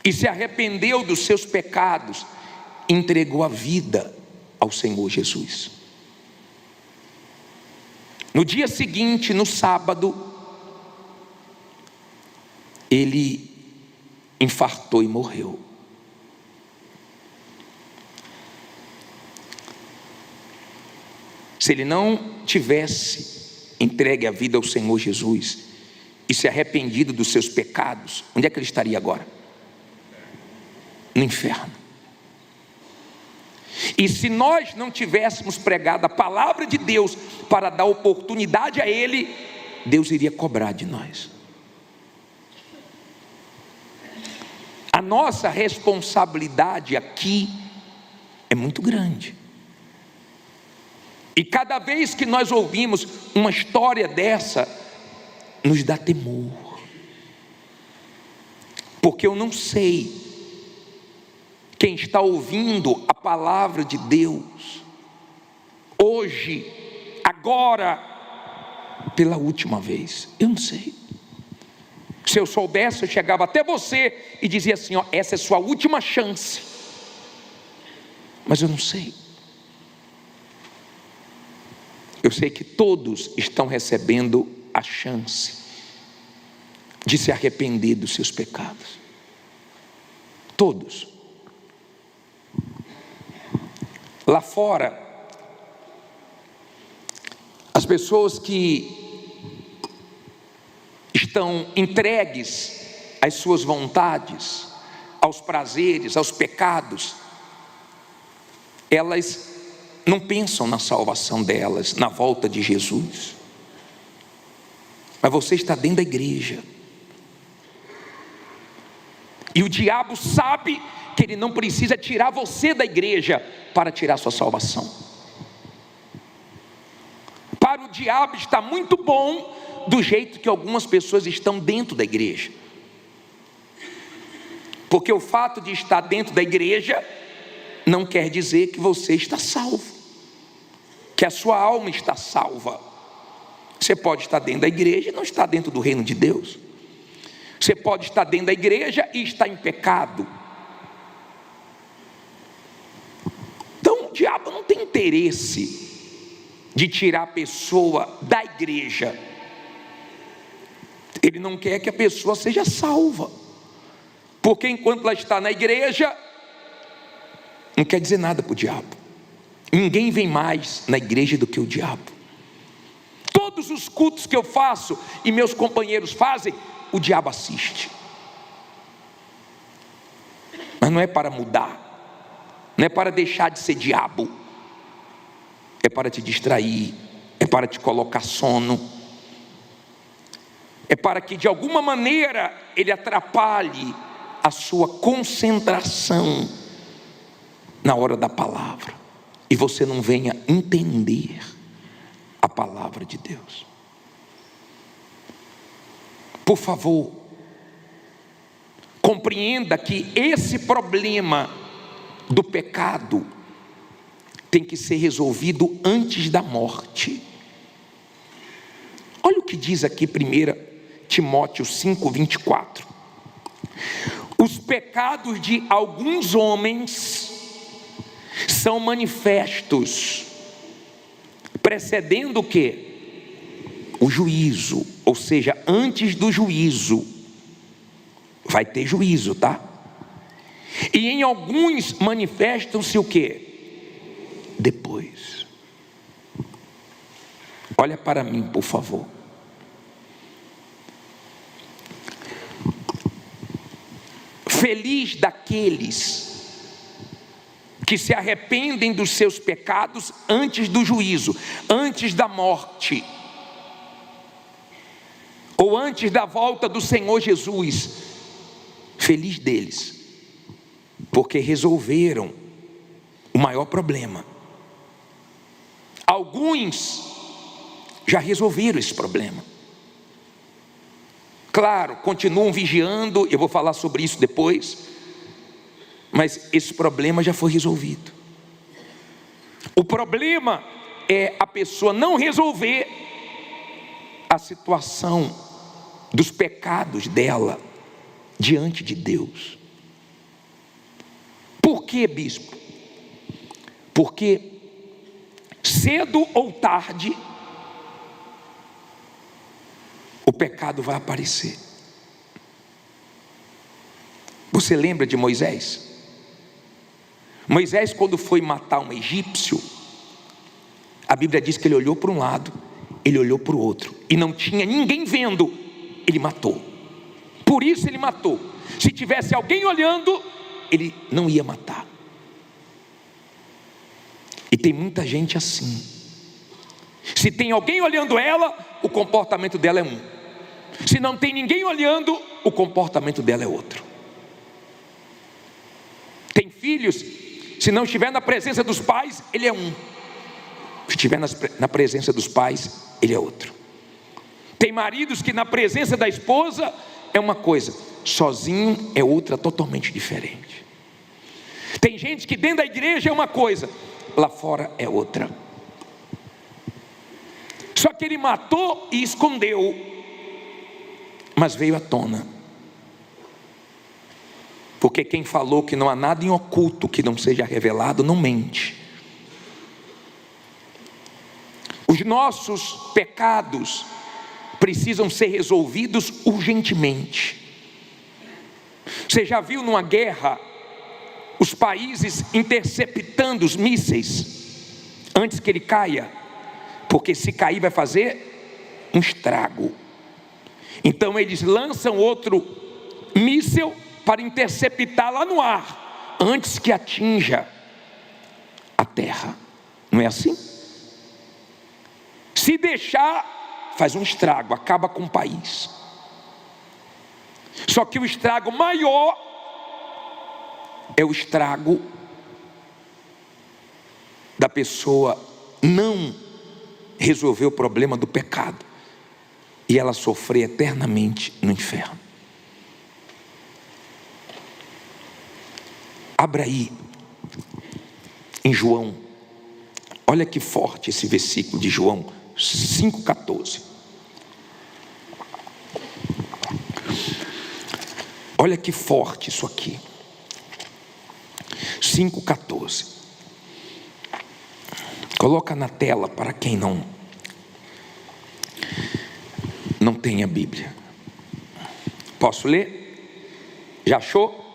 e se arrependeu dos seus pecados, entregou a vida ao Senhor Jesus. No dia seguinte, no sábado, ele infartou e morreu. Se ele não tivesse entregue a vida ao Senhor Jesus e se arrependido dos seus pecados, onde é que ele estaria agora? No inferno. E se nós não tivéssemos pregado a palavra de Deus para dar oportunidade a ele, Deus iria cobrar de nós. A nossa responsabilidade aqui é muito grande. E cada vez que nós ouvimos uma história dessa, nos dá temor. Porque eu não sei quem está ouvindo a palavra de Deus hoje, agora, pela última vez. Eu não sei. Se eu soubesse, eu chegava até você e dizia assim, ó, essa é sua última chance. Mas eu não sei. Eu sei que todos estão recebendo a chance de se arrepender dos seus pecados. Todos. Lá fora, as pessoas que estão entregues às suas vontades, aos prazeres, aos pecados, elas não pensam na salvação delas, na volta de Jesus. Mas você está dentro da igreja, e o diabo sabe que ele não precisa tirar você da igreja para tirar sua salvação. Para o diabo está muito bom do jeito que algumas pessoas estão dentro da igreja, porque o fato de estar dentro da igreja não quer dizer que você está salvo, que a sua alma está salva. Você pode estar dentro da igreja e não estar dentro do reino de Deus. Você pode estar dentro da igreja e estar em pecado. Então o diabo não tem interesse de tirar a pessoa da igreja. Ele não quer que a pessoa seja salva, porque enquanto ela está na igreja, não quer dizer nada para o diabo. Ninguém vem mais na igreja do que o diabo. Todos os cultos que eu faço e meus companheiros fazem, o diabo assiste. Mas não é para mudar, não é para deixar de ser diabo, é para te distrair, é para te colocar sono, é para que de alguma maneira ele atrapalhe a sua concentração na hora da palavra, e você não venha entender a palavra de Deus. Por favor, compreenda que esse problema do pecado tem que ser resolvido antes da morte. Olha o que diz aqui 1 Timóteo 5:24. Os pecados de alguns homens são manifestos, precedendo o quê? O juízo, ou seja, antes do juízo. Vai ter juízo, tá? E em alguns manifestam-se o quê? Depois. Olha para mim, por favor. Feliz daqueles que se arrependem dos seus pecados antes do juízo, antes da morte, ou antes da volta do Senhor Jesus. Feliz deles, porque resolveram o maior problema. Alguns já resolveram esse problema. Claro, continuam vigiando, eu vou falar sobre isso depois, mas esse problema já foi resolvido. O problema é a pessoa não resolver a situação dos pecados dela diante de Deus. Por quê, bispo? Porque cedo ou tarde o pecado vai aparecer. Você lembra de Moisés? Moisés, quando foi matar um egípcio, a Bíblia diz que ele olhou para um lado, ele olhou para o outro, e não tinha ninguém vendo, ele matou. Por isso ele matou. Se tivesse alguém olhando, ele não ia matar. E tem muita gente assim. Se tem alguém olhando ela, o comportamento dela é um. Se não tem ninguém olhando, o comportamento dela é outro. Tem filhos, se não estiver na presença dos pais, ele é um. Se estiver na presença dos pais, ele é outro. Tem maridos que na presença da esposa é uma coisa, sozinho é outra totalmente diferente. Tem gente que dentro da igreja é uma coisa, lá fora é outra. Só que ele matou e escondeu, mas veio à tona. Porque quem falou que não há nada em oculto que não seja revelado, não mente. Os nossos pecados precisam ser resolvidos urgentemente. Você já viu numa guerra os países interceptando os mísseis antes que ele caia? Porque se cair vai fazer um estrago. Então eles lançam outro míssil para interceptar lá no ar, antes que atinja a terra. Não é assim? Se deixar, faz um estrago, acaba com o país. Só que o estrago maior é o estrago da pessoa não resolver o problema do pecado e ela sofrer eternamente no inferno. Abra aí em João. Olha que forte esse versículo de João 5,14. Olha que forte isso aqui. 5,14. Coloca na tela para quem não tem a Bíblia. Posso ler? Já achou?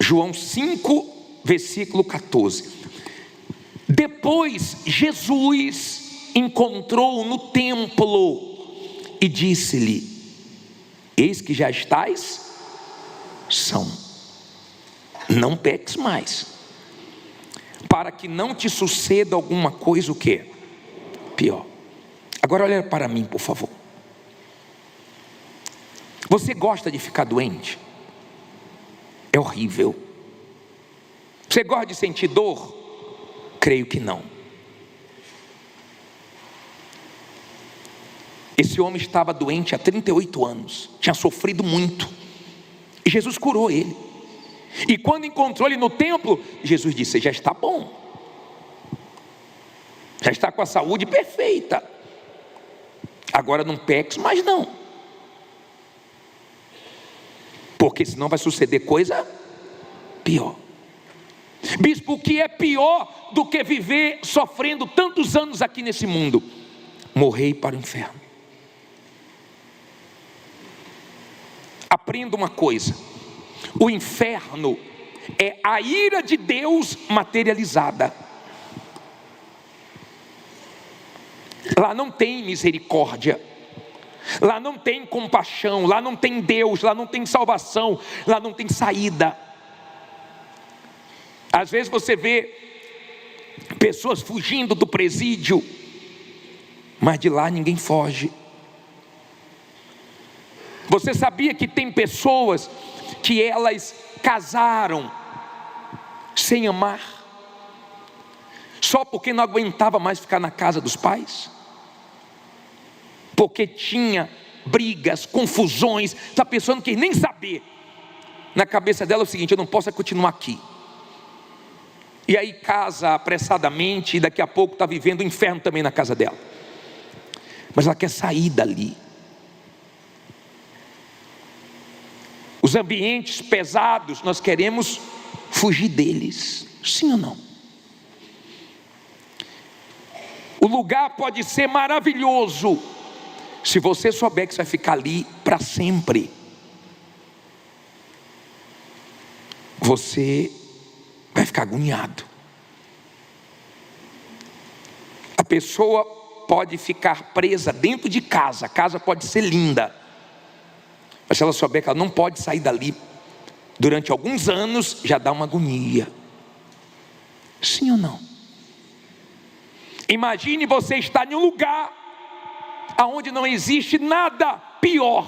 João 5, versículo 14. Depois Jesus encontrou-o no templo e disse-lhe: eis que já estás são, não peques mais, para que não te suceda alguma coisa o quê? Pior. Agora olha para mim, por favor. Você gosta de ficar doente? É horrível. Você gosta de sentir dor? Creio que não. Esse homem estava doente há 38 anos, tinha sofrido muito, e Jesus curou ele. E quando encontrou ele no templo, Jesus disse: já está bom, já está com a saúde perfeita, agora não peques mais não, porque senão vai suceder coisa pior. Bispo, o que é pior do que viver sofrendo tantos anos aqui nesse mundo? Morrer para o inferno. Aprenda uma coisa: o inferno é a ira de Deus materializada. Lá não tem misericórdia, lá não tem compaixão, lá não tem Deus, lá não tem salvação, lá não tem saída. Às vezes você vê pessoas fugindo do presídio, mas de lá ninguém foge. Você sabia que tem pessoas que elas casaram sem amar, só porque não aguentava mais ficar na casa dos pais? Porque tinha brigas, confusões, essa pessoa não quer nem saber. Na cabeça dela é o seguinte: eu não posso continuar aqui. E aí casa apressadamente, e daqui a pouco está vivendo o inferno também na casa dela. Mas ela quer sair dali. Os ambientes pesados, nós queremos fugir deles, sim ou não? O lugar pode ser maravilhoso, se você souber que você vai ficar ali para sempre. Você vai ficar agoniado. A pessoa pode ficar presa dentro de casa, a casa pode ser linda, mas se ela souber que ela não pode sair dali durante alguns anos, já dá uma agonia. Sim ou não? Imagine você estar em um lugar onde não existe nada pior.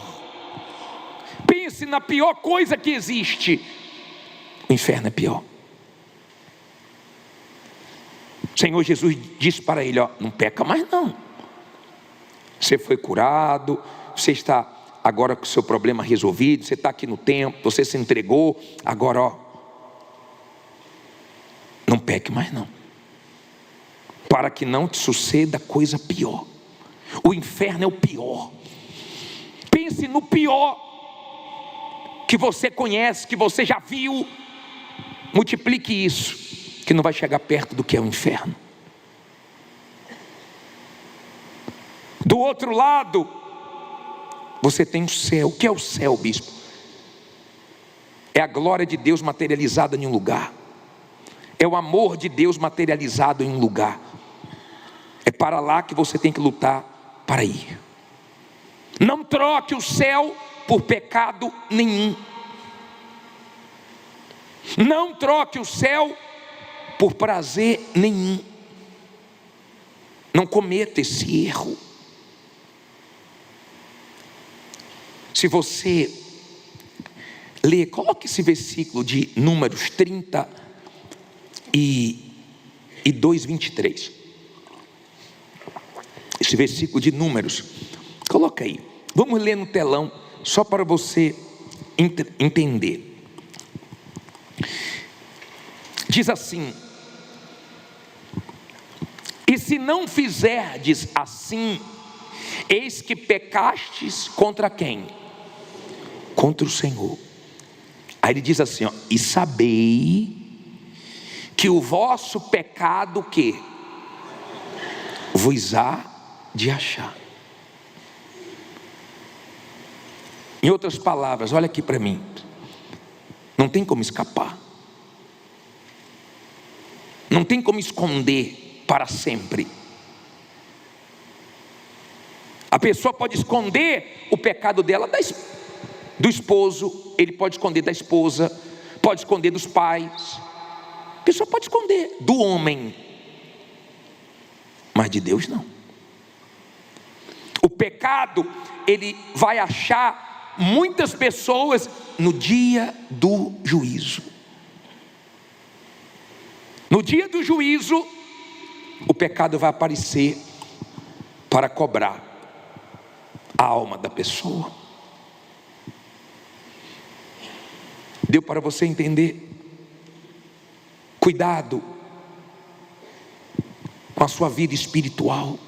Pense na pior coisa que existe. O inferno é pior. O Senhor Jesus disse para ele: ó, não peca mais não. Você foi curado, você está agora com o seu problema resolvido, você está aqui no templo, você se entregou, agora ó, não peque mais não, para que não te suceda coisa pior. O inferno é o pior. Pense no pior que você conhece, que você já viu, multiplique isso, que não vai chegar perto do que é o inferno. Do outro lado, você tem o céu. O que é o céu, bispo? É a glória de Deus materializada em um lugar, é o amor de Deus materializado em um lugar. É para lá que você tem que lutar para ir. Não troque o céu por pecado nenhum. Não troque o céu por prazer nenhum. Não cometa esse erro. Se você ler, coloque esse versículo de Números 32, 23. Esse versículo de Números, coloca aí. Vamos ler no telão, só para você entender. Diz assim: e se não fizerdes assim, eis que pecastes contra quem? Contra o Senhor. Aí ele diz assim, ó, e sabei que o vosso pecado o quê? Vos há de achar. Em outras palavras, olha aqui para mim, não tem como escapar, não tem como esconder para sempre. A pessoa pode esconder o pecado dela do esposo, ele pode esconder da esposa, pode esconder dos pais. A pessoa pode esconder do homem, mas de Deus não. O pecado, ele vai achar muitas pessoas no dia do juízo. No dia do juízo, o pecado vai aparecer para cobrar a alma da pessoa. Deu para você entender? Cuidado com a sua vida espiritual.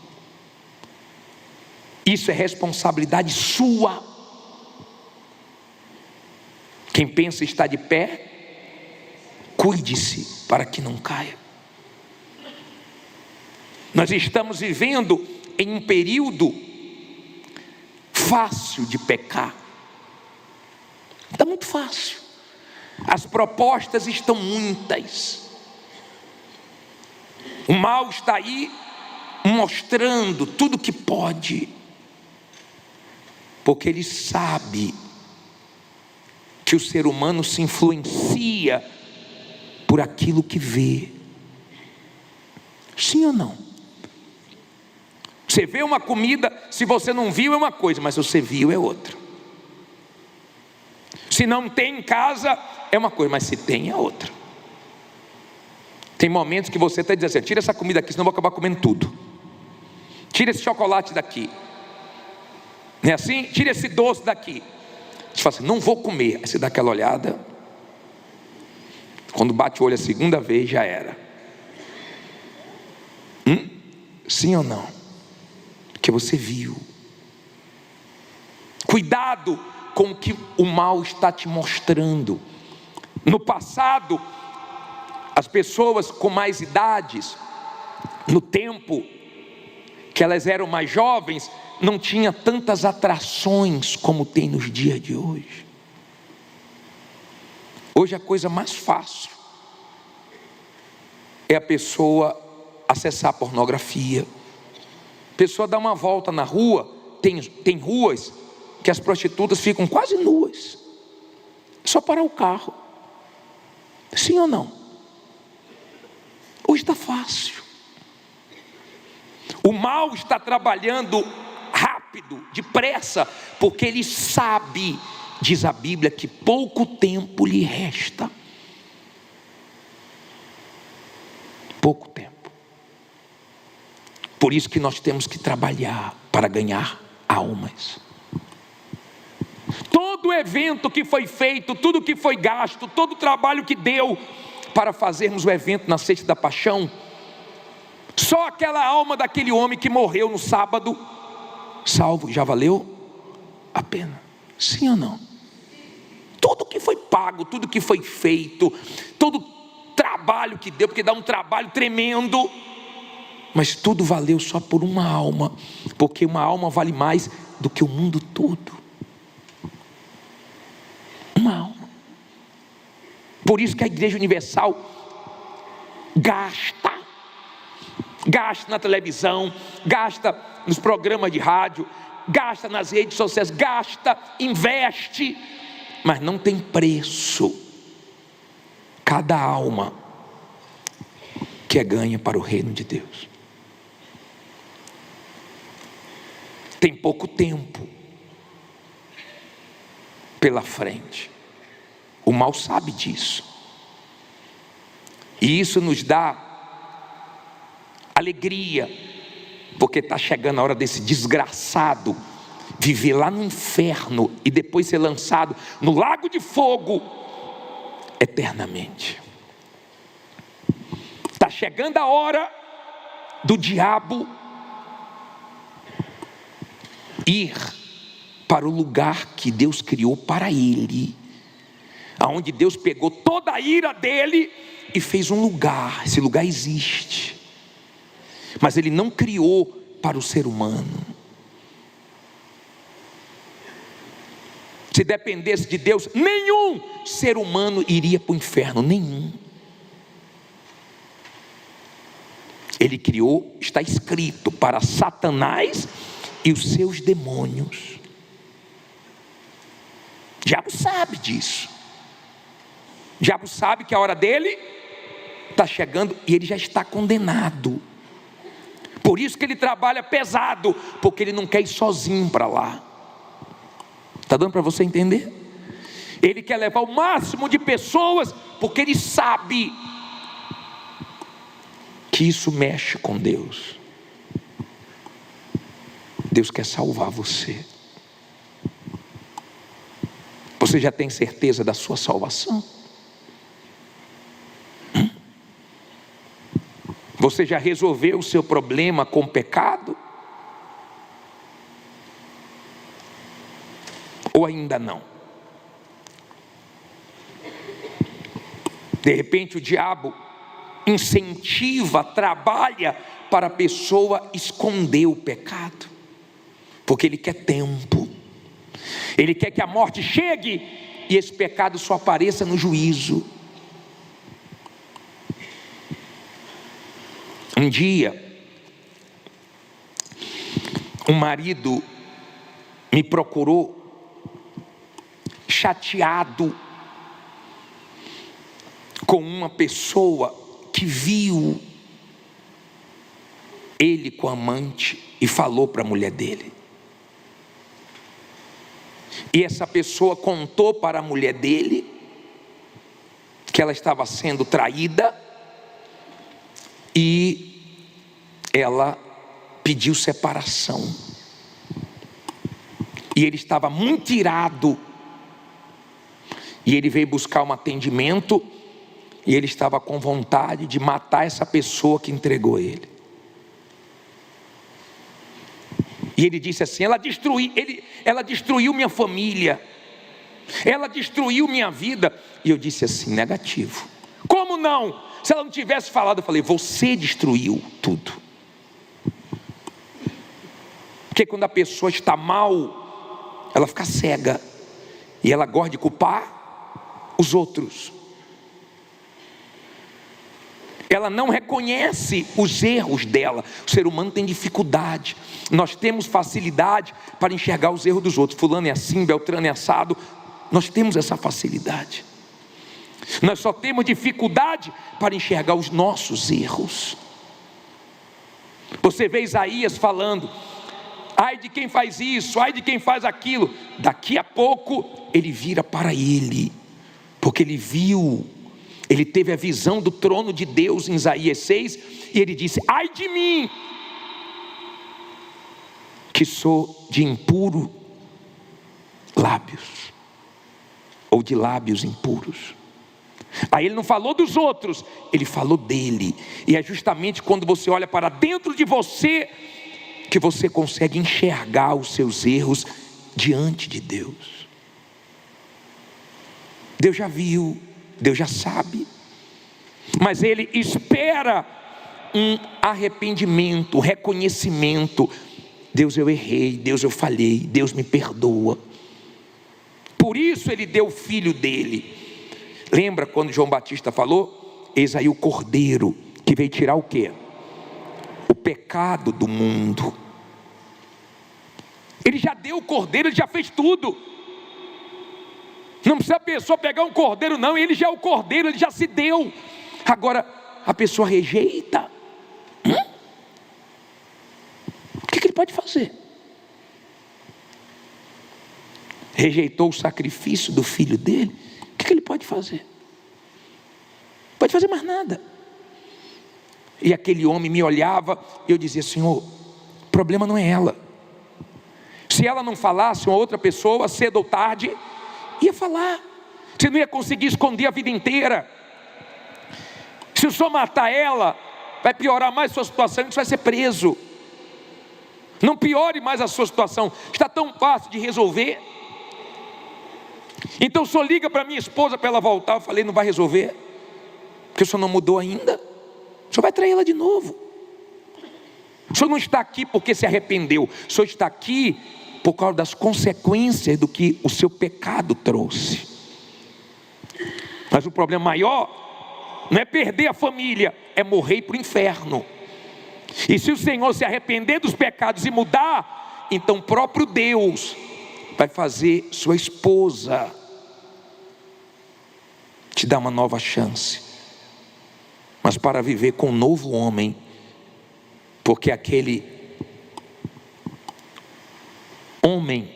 Isso é responsabilidade sua. Quem pensa estar de pé, cuide-se para que não caia. Nós estamos vivendo em um período fácil de pecar. Está muito fácil. As propostas estão muitas. O mal está aí mostrando tudo que pode, porque ele sabe que o ser humano se influencia por aquilo que vê. Sim ou não? Você vê uma comida, se você não viu é uma coisa, mas se você viu é outra. Se não tem em casa é uma coisa, mas se tem é outra. Tem momentos que você está dizendo assim: tira essa comida aqui, senão eu vou acabar comendo tudo. Tira esse chocolate daqui. Não é assim? Tira esse doce daqui. Você fala assim: não vou comer. Aí você dá aquela olhada. Quando bate o olho a segunda vez, já era. Sim ou não? Porque você viu. Cuidado com o que o mal está te mostrando. No passado, as pessoas com mais idades, no tempo que elas eram mais jovens, não tinha tantas atrações como tem nos dias de hoje. Hoje a coisa mais fácil é a pessoa acessar a pornografia. A pessoa dá uma volta na rua, tem ruas que as prostitutas ficam quase nuas. É só parar o carro. Sim ou não? Hoje está fácil. O mal está trabalhando rápido, depressa, porque ele sabe, diz a Bíblia, que pouco tempo lhe resta. Pouco tempo. Por isso que nós temos que trabalhar para ganhar almas. Todo evento que foi feito, tudo que foi gasto, todo o trabalho que deu para fazermos o evento na Sexta da Paixão, só aquela alma daquele homem que morreu no sábado, salvo, já valeu a pena. Sim ou não? Tudo que foi pago, tudo que foi feito, todo trabalho que deu, porque dá um trabalho tremendo, mas tudo valeu só por uma alma, porque uma alma vale mais do que o mundo todo. Uma alma. Por isso que a Igreja Universal gasta na televisão, gasta nos programas de rádio, gasta nas redes sociais, gasta, investe, mas não tem preço. Cada alma que é ganha para o reino de Deus. Tem pouco tempo pela frente. O mal sabe disso. E isso nos dá alegria, porque está chegando a hora desse desgraçado viver lá no inferno e depois ser lançado no lago de fogo eternamente. Está chegando a hora do diabo ir para o lugar que Deus criou para ele, aonde Deus pegou toda a ira dele e fez um lugar. Esse lugar existe, mas ele não criou para o ser humano. Se dependesse de Deus, nenhum ser humano iria para o inferno, nenhum. Ele criou, está escrito, para Satanás e os seus demônios. O diabo sabe disso. O diabo sabe que a hora dele está chegando e ele já está condenado. Por isso que ele trabalha pesado, porque ele não quer ir sozinho para lá. Está dando para você entender? Ele quer levar o máximo de pessoas, porque ele sabe que isso mexe com Deus. Deus quer salvar você. Você já tem certeza da sua salvação? Você já resolveu o seu problema com o pecado? Ou ainda não? De repente o diabo incentiva, trabalha para a pessoa esconder o pecado, porque ele quer tempo. Ele quer que a morte chegue e esse pecado só apareça no juízo. Um dia, um marido me procurou, chateado com uma pessoa que viu ele com a amante e falou para a mulher dele. E essa pessoa contou para a mulher dele que ela estava sendo traída e ela pediu separação. E ele estava muito irado. E ele veio buscar um atendimento e ele estava com vontade de matar essa pessoa que entregou ele. E ele disse assim: ela destruiu minha família, ela destruiu minha vida. E eu disse assim: negativo. Como não? Se ela não tivesse falado, eu falei: você destruiu tudo. Porque quando a pessoa está mal, ela fica cega e ela gosta de culpar os outros. Ela não reconhece os erros dela. O ser humano tem dificuldade. Nós temos facilidade para enxergar os erros dos outros. Fulano é assim, Beltrano é assado. Nós temos essa facilidade. Nós só temos dificuldade para enxergar os nossos erros. Você vê Isaías falando: ai de quem faz isso, ai de quem faz aquilo. Daqui a pouco ele vira para ele, porque ele viu, ele teve a visão do trono de Deus em Isaías 6, e ele disse: ai de mim, que sou de impuro lábios, ou de lábios impuros. Aí ele não falou dos outros, ele falou dele. E é justamente quando você olha para dentro de você que você consegue enxergar os seus erros diante de Deus. Deus já viu, Deus já sabe, mas Ele espera um arrependimento, um reconhecimento. Deus, eu errei, Deus, eu falhei, Deus me perdoa. Por isso Ele deu o filho dele. Lembra quando João Batista falou: eis aí o cordeiro que veio tirar o quê? O pecado do mundo. Ele já deu o cordeiro, ele já fez tudo. Não precisa a pessoa pegar um cordeiro não, ele já é o cordeiro, ele já se deu. Agora a pessoa rejeita. O que ele pode fazer? Rejeitou o sacrifício do filho dele. O que ele pode fazer? Não pode fazer mais nada. E aquele homem me olhava e eu dizia: Senhor, o problema não é ela. Se ela não falasse, uma outra pessoa, cedo ou tarde, ia falar. Você não ia conseguir esconder a vida inteira. Se o senhor matar ela, vai piorar mais a sua situação, e você vai ser preso. Não piore mais a sua situação, está tão fácil de resolver. Então o senhor liga para minha esposa para ela voltar. Eu falei: não vai resolver, porque o senhor não mudou ainda. O senhor vai trair ela de novo. O senhor não está aqui porque se arrependeu. O senhor está aqui por causa das consequências do que o seu pecado trouxe. Mas o problema maior não é perder a família, é morrer para o inferno. E se o Senhor se arrepender dos pecados e mudar, então o próprio Deus vai fazer sua esposa te dar uma nova chance, mas para viver com um novo homem, porque aquele homem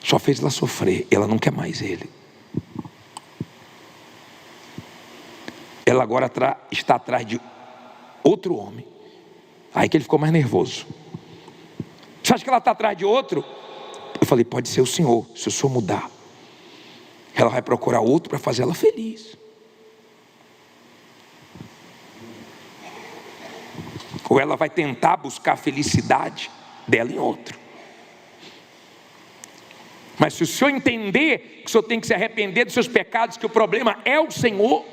só fez ela sofrer, ela não quer mais ele. Ela agora está atrás de outro homem. Aí que ele ficou mais nervoso. Você acha que ela está atrás de outro? Eu falei, pode ser o senhor, se o senhor mudar. Ela vai procurar outro para fazer ela feliz. Ou ela vai tentar buscar a felicidade dela em outro. Mas se o senhor entender que o senhor tem que se arrepender dos seus pecados, que o problema é o Senhor,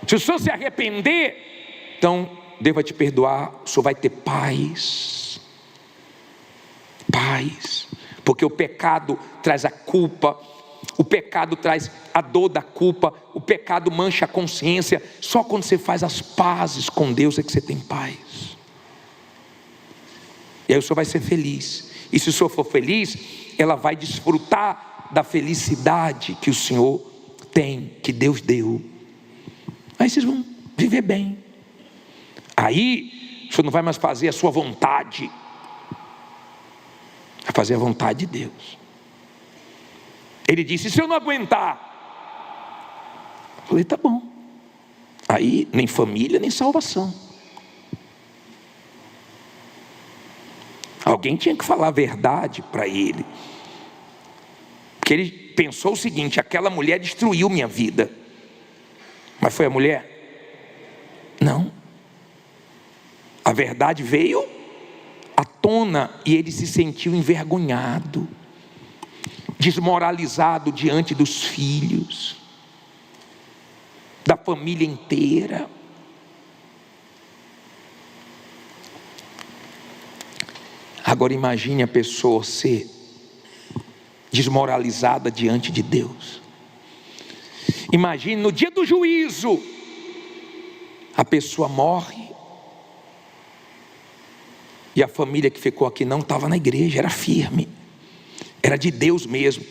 se o senhor se arrepender, então Deus vai te perdoar, o senhor vai ter paz. Paz. Porque o pecado traz a culpa, o pecado traz a dor da culpa, o pecado mancha a consciência. Só quando você faz as pazes com Deus é que você tem paz. E aí o senhor vai ser feliz. E se o senhor for feliz, ela vai desfrutar da felicidade que o Senhor tem, que Deus deu. Aí vocês vão viver bem. Aí o senhor não vai mais fazer a sua vontade, vai fazer a vontade de Deus. Ele disse, se eu não aguentar, eu falei, tá bom. Aí nem família, nem salvação. Alguém tinha que falar a verdade para ele. Porque ele pensou o seguinte, aquela mulher destruiu minha vida. Mas foi a mulher? Não. A verdade veio à tona e ele se sentiu envergonhado, desmoralizado diante dos filhos, da família inteira. Agora imagine a pessoa ser desmoralizada diante de Deus. Imagine no dia do juízo, a pessoa morre e a família que ficou aqui não estava na igreja, era firme, era de Deus mesmo,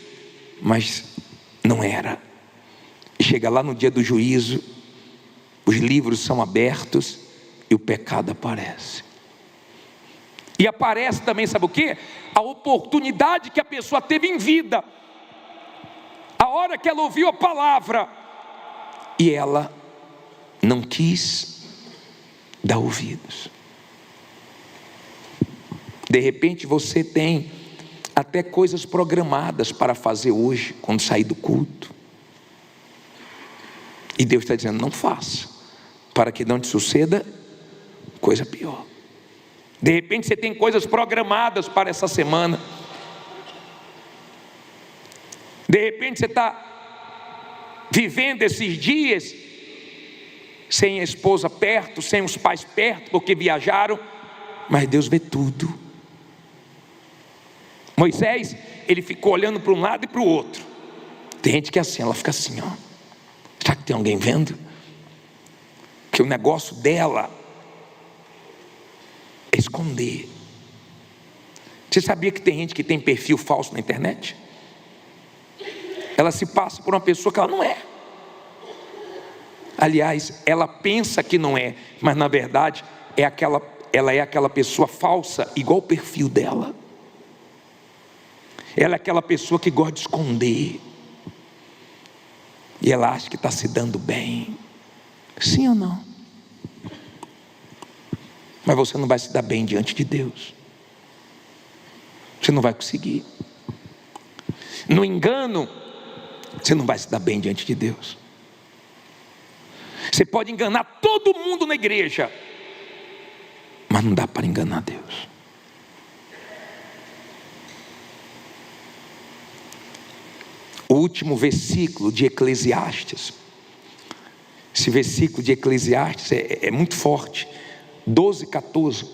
mas não era. E chega lá no dia do juízo, os livros são abertos e o pecado aparece. E aparece também, sabe o quê? A oportunidade que a pessoa teve em vida, a hora que ela ouviu a palavra, e ela não quis dar ouvidos. De repente você tem até coisas programadas para fazer hoje, quando sair do culto, e Deus está dizendo, não faça, para que não te suceda coisa pior. De repente você tem coisas programadas para essa semana. De repente você está vivendo esses dias sem a esposa perto, sem os pais perto, porque viajaram, mas Deus vê tudo. Moisés, ele ficou olhando para um lado e para o outro. Tem gente que é assim, ela fica assim, ó. Será que tem alguém vendo? Que o negócio dela é esconder. Você sabia que tem gente que tem perfil falso na internet? Ela se passa por uma pessoa que ela não é. Aliás, ela pensa que não é, mas na verdade ela é aquela pessoa falsa, igual o perfil dela. Ela é aquela pessoa que gosta de esconder. E ela acha que está se dando bem. Sim ou não? Mas você não vai se dar bem diante de Deus. Você não vai conseguir. No engano, você não vai se dar bem diante de Deus. Você pode enganar todo mundo na igreja, mas não dá para enganar Deus. O último versículo de Eclesiastes. Esse versículo de Eclesiastes é muito forte. 12, 14.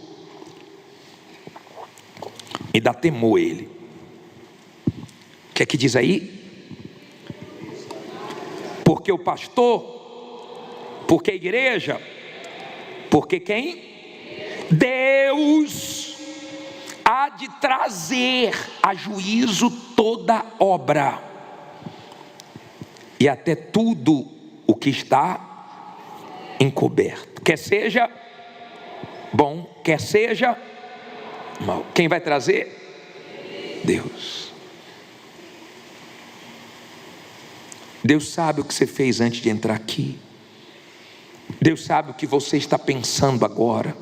Me dá temor ele. O que é que diz aí? Porque o pastor, porque a igreja, porque quem? Deus há de trazer a juízo toda obra, e até tudo o que está encoberto, quer seja bom, quer seja mal. Quem vai trazer? Deus. Deus sabe o que você fez antes de entrar aqui. Deus sabe o que você está pensando agora.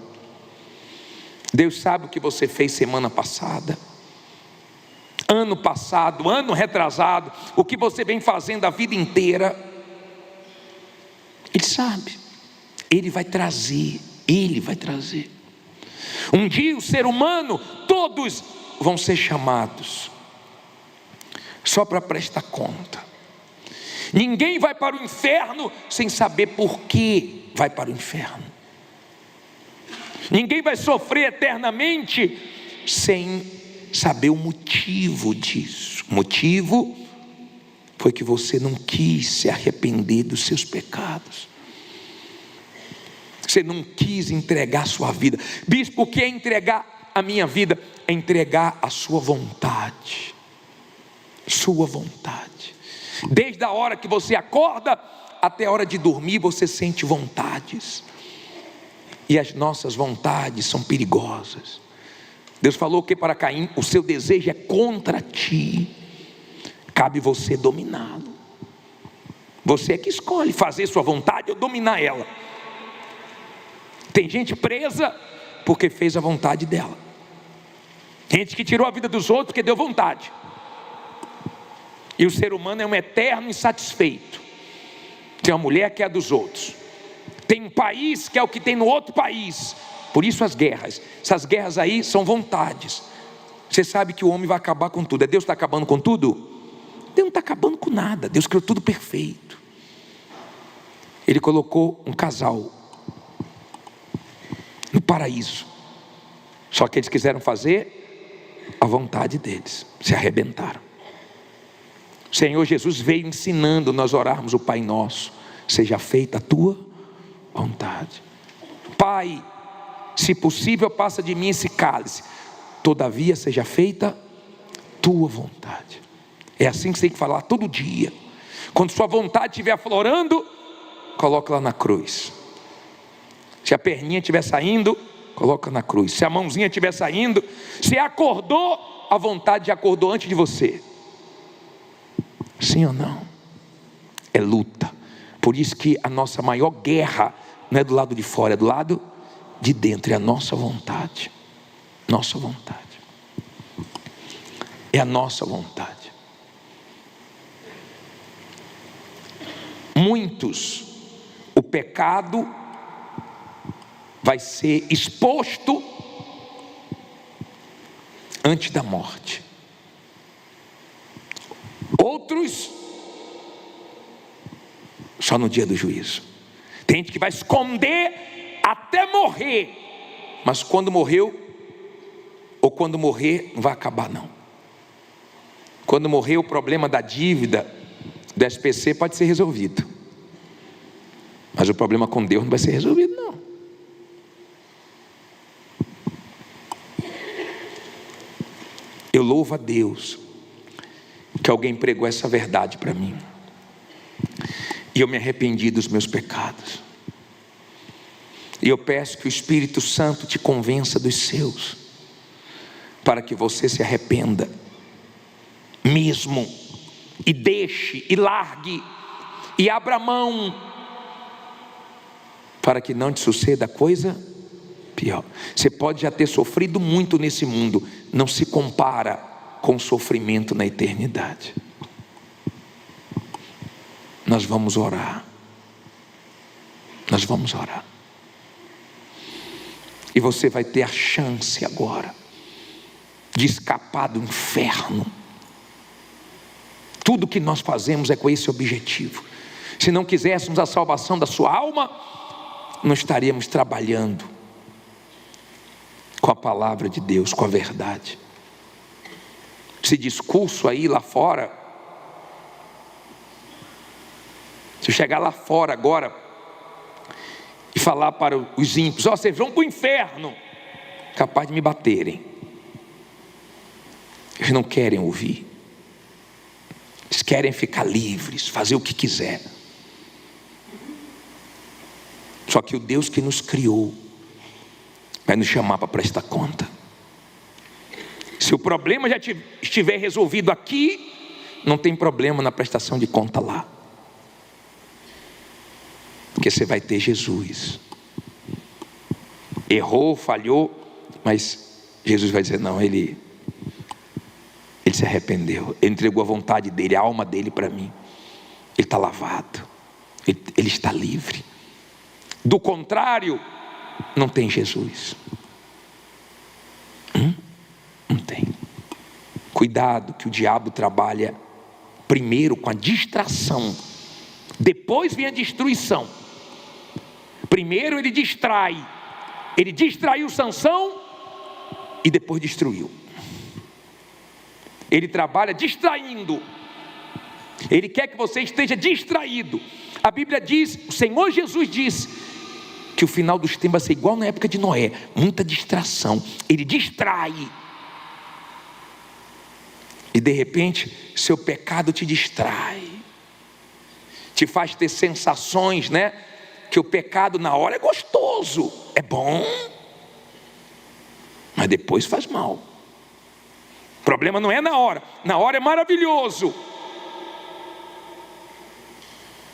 Deus sabe o que você fez semana passada, ano passado, ano retrasado, o que você vem fazendo a vida inteira. Ele sabe. Ele vai trazer. Ele vai trazer. Um dia o ser humano, todos vão ser chamados só para prestar conta. Ninguém vai para o inferno sem saber por que vai para o inferno. Ninguém vai sofrer eternamente sem saber o motivo disso. O motivo foi que você não quis se arrepender dos seus pecados. Você não quis entregar a sua vida. Bispo, o que é entregar a minha vida? É entregar a sua vontade. Sua vontade. Desde a hora que você acorda até a hora de dormir, você sente vontades. E as nossas vontades são perigosas. Deus falou que para Caim, o seu desejo é contra ti. Cabe você dominá-lo. Você é que escolhe fazer sua vontade ou dominar ela. Tem gente presa porque fez a vontade dela. Gente que tirou a vida dos outros porque deu vontade. E o ser humano é um eterno insatisfeito. Tem uma mulher que é a dos outros. Tem um país que é o que tem no outro país. Por isso as guerras. Essas guerras aí são vontades. Você sabe que o homem vai acabar com tudo. Deus está acabando com tudo? Deus não está acabando com nada. Deus criou tudo perfeito. Ele colocou um casal no paraíso. Só que eles quiseram fazer a vontade deles. Se arrebentaram. O Senhor Jesus veio ensinando nós orarmos o Pai Nosso. Seja feita a tua vontade. Pai, se possível passa de mim esse cálice, todavia seja feita tua vontade. É assim que você tem que falar todo dia. Quando sua vontade estiver aflorando, coloca lá na cruz. Se a perninha estiver saindo, coloca na cruz. Se a mãozinha estiver saindo, se acordou, a vontade já acordou antes de você. Sim ou não? É luta. Por isso que a nossa maior guerra não é do lado de fora, é do lado de dentro. É a nossa vontade. Nossa vontade. É a nossa vontade. Muitos, o pecado vai ser exposto antes da morte. Outros só no dia do juízo. Tem gente que vai esconder até morrer, mas quando morreu, ou quando morrer, não vai acabar não. Quando morrer, o problema da dívida do SPC pode ser resolvido, mas o problema com Deus não vai ser resolvido não. Eu louvo a Deus que alguém pregou essa verdade para mim, e eu me arrependi dos meus pecados, e eu peço que o Espírito Santo te convença dos seus, para que você se arrependa mesmo, e deixe, e largue, e abra mão, para que não te suceda coisa pior. Você pode já ter sofrido muito nesse mundo, não se compara com sofrimento na eternidade. Nós vamos orar. Nós vamos orar. E você vai ter a chance agora de escapar do inferno. Tudo que nós fazemos é com esse objetivo. Se não quiséssemos a salvação da sua alma, não estaríamos trabalhando com a palavra de Deus, com a verdade. Esse discurso aí lá fora, se eu chegar lá fora agora e falar para os ímpios, vocês vão para o inferno, capaz de me baterem. Eles não querem ouvir. Eles querem ficar livres, fazer o que quiser. Só que o Deus que nos criou vai nos chamar para prestar conta. Se o problema já estiver resolvido aqui, não tem problema na prestação de conta lá. Porque você vai ter Jesus. Errou, falhou, mas Jesus vai dizer, não, ele se arrependeu. Ele entregou a vontade dele, a alma dele para mim. Ele está lavado. Ele está livre. Do contrário, não tem Jesus. Não tem. Cuidado que o diabo trabalha primeiro com a distração. Depois vem a destruição. Primeiro ele distrai. Ele distraiu Sansão e depois destruiu. Ele trabalha distraindo. Ele quer que você esteja distraído. A Bíblia diz, o Senhor Jesus diz, que o final dos tempos vai ser igual na época de Noé. Muita distração. Ele distrai. E de repente, seu pecado te distrai. Te faz ter sensações, né? Que o pecado na hora é gostoso. É bom. Mas depois faz mal. O problema não é na hora. Na hora é maravilhoso.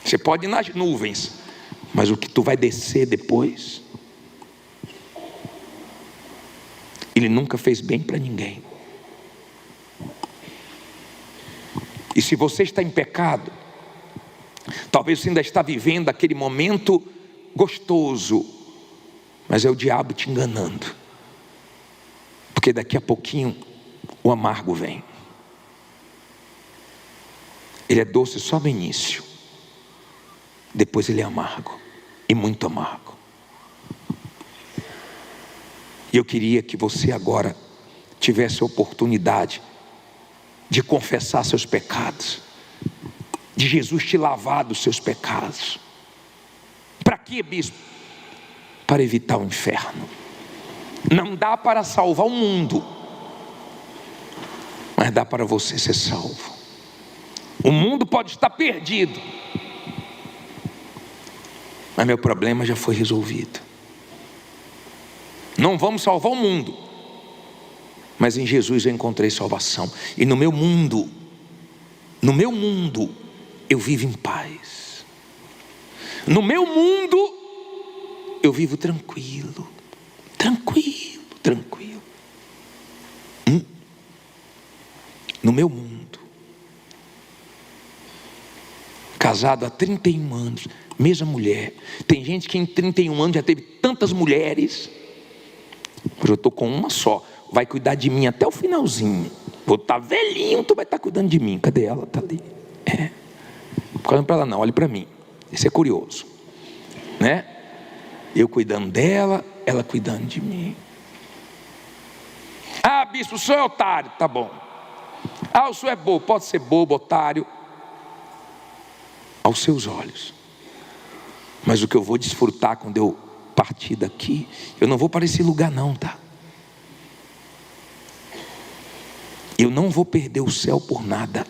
Você pode ir nas nuvens, mas o que tu vai descer depois, ele nunca fez bem para ninguém. E se você está em pecado, talvez você ainda está vivendo aquele momento gostoso, mas é o diabo te enganando, porque daqui a pouquinho o amargo vem. Ele é doce só no início, depois ele é amargo, e muito amargo. E eu queria que você agora tivesse a oportunidade de confessar seus pecados, de Jesus te lavar dos seus pecados. Para quê, bispo? Para evitar o inferno. Não dá para salvar o mundo, mas dá para você ser salvo. O mundo pode estar perdido, mas meu problema já foi resolvido. Não vamos salvar o mundo, mas em Jesus eu encontrei salvação. E no meu mundo eu vivo em paz. No meu mundo eu vivo tranquilo. No meu mundo. Casado há 31 anos, mesma mulher. Tem gente que em 31 anos já teve tantas mulheres. Mas eu estou com uma só. Vai cuidar de mim até o finalzinho. Vou estar velhinho, tu vai estar cuidando de mim. Cadê ela? Está ali. Não fica olhando para ela não, olhe para mim. Isso é curioso, né? Eu cuidando dela, ela cuidando de mim. Ah, bispo, o senhor é otário. Tá bom. Ah, o senhor é bobo. Pode ser bobo, otário, aos seus olhos. Mas o que eu vou desfrutar quando eu partir daqui, eu não vou para esse lugar não, tá? Eu não vou perder o céu por nada.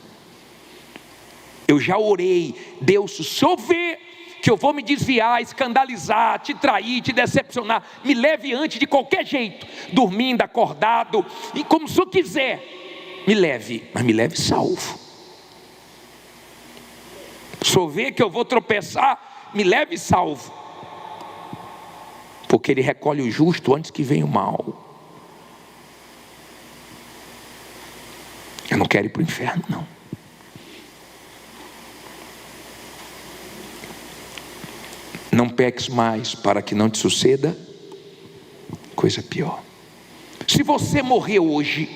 Eu já orei, Deus, se o Senhor vê que eu vou me desviar, escandalizar, te trair, te decepcionar, me leve antes de qualquer jeito, dormindo, acordado, e como o Senhor quiser, me leve, mas me leve salvo. Se o Senhor vê que eu vou tropeçar, me leve salvo, porque Ele recolhe o justo antes que venha o mal. Eu não quero ir para o inferno, não. Não peques mais, para que não te suceda coisa pior. Se você morrer hoje,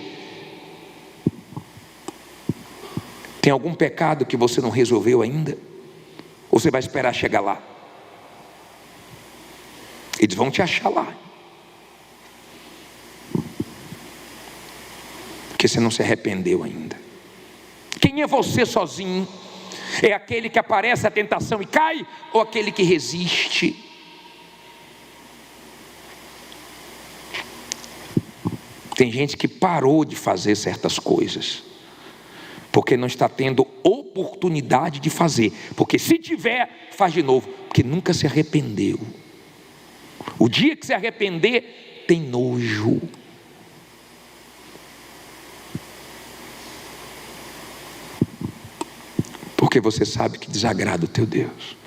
tem algum pecado que você não resolveu ainda? Ou você vai esperar chegar lá? Eles vão te achar lá, porque você não se arrependeu ainda. Quem é você sozinho? É aquele que aparece a tentação e cai, ou aquele que resiste? Tem gente que parou de fazer certas coisas porque não está tendo oportunidade de fazer. Porque se tiver, faz de novo, porque nunca se arrependeu. O dia que se arrepender, tem nojo. Porque você sabe que desagrada o teu Deus.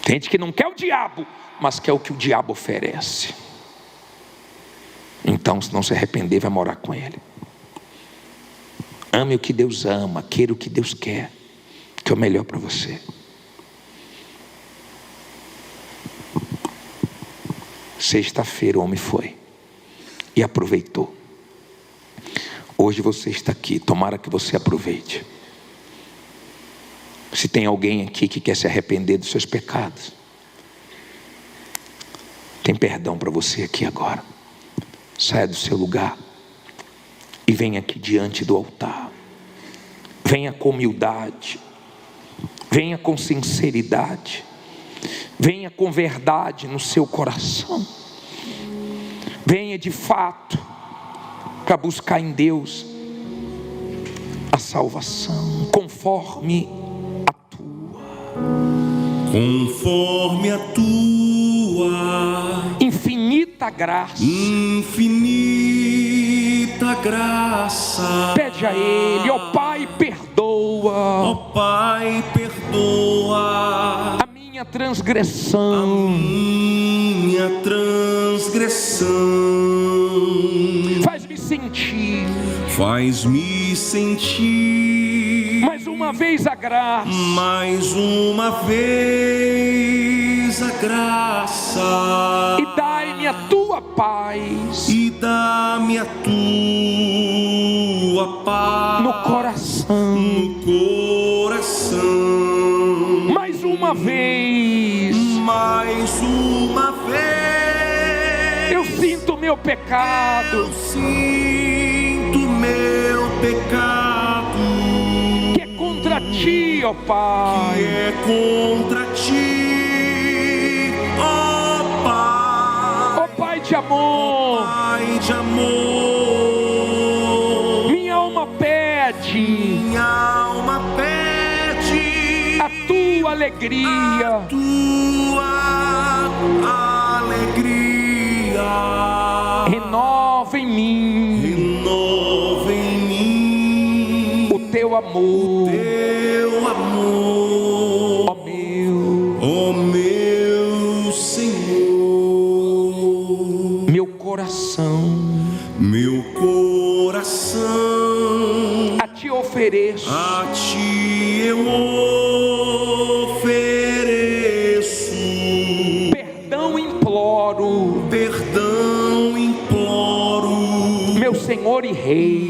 Tem gente que não quer o diabo, mas quer o que o diabo oferece. Então, se não se arrepender, vai morar com ele. Ame o que Deus ama, queira o que Deus quer, que é o melhor para você. Sexta-feira o homem foi e aproveitou. Hoje você está aqui, tomara que você aproveite. Se tem alguém aqui que quer se arrepender dos seus pecados, tem perdão para você aqui agora. Saia do seu lugar e venha aqui diante do altar. Venha com humildade, venha com sinceridade, venha com verdade no seu coração. Venha de fato para buscar em Deus a salvação, conforme a tua infinita graça. Pede a Ele, ó Pai, perdoa, a minha transgressão. Faz-me sentir mais uma vez a graça. E dai-me a tua paz. No coração. Mais uma vez. Eu sinto meu pecado. Que é contra ti, ó Pai. Ó Pai de amor. Minha alma pede a tua alegria. Renova em mim o teu amor, ó meu Senhor. Meu coração a ti ofereço. Perdão imploro, meu Senhor e Rei.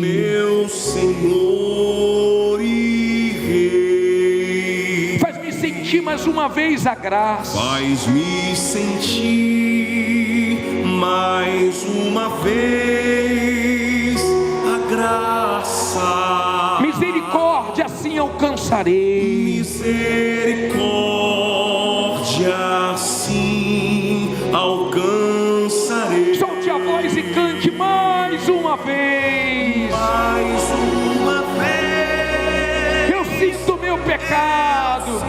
Faz-me sentir mais uma vez a graça. Misericórdia, assim alcançarei. Solte a voz e cante mais uma vez. Eu sinto meu pecado.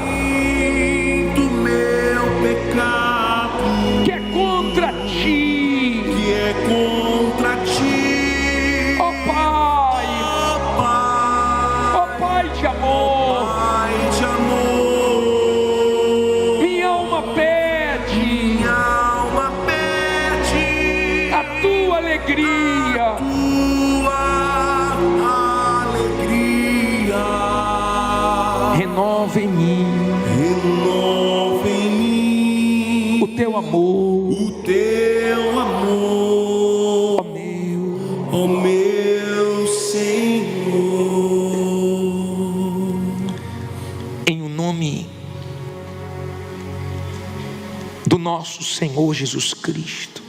Que é contra ti. Ó Pai. Ó Pai de amor. Minha alma pede a tua alegria. Renova em mim o teu amor, ó meu Senhor. Em o nome do nosso Senhor Jesus Cristo,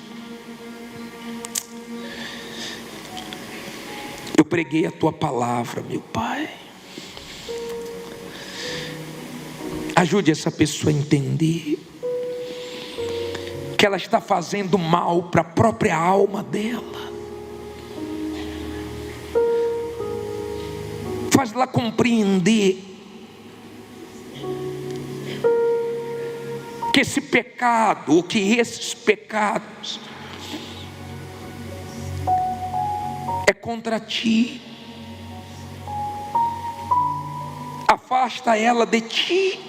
eu preguei a tua palavra, meu Pai. Ajude essa pessoa a entender que ela está fazendo mal para a própria alma dela. Faz ela compreender que esse pecado, ou que esses pecados, é contra ti. Afasta ela de ti.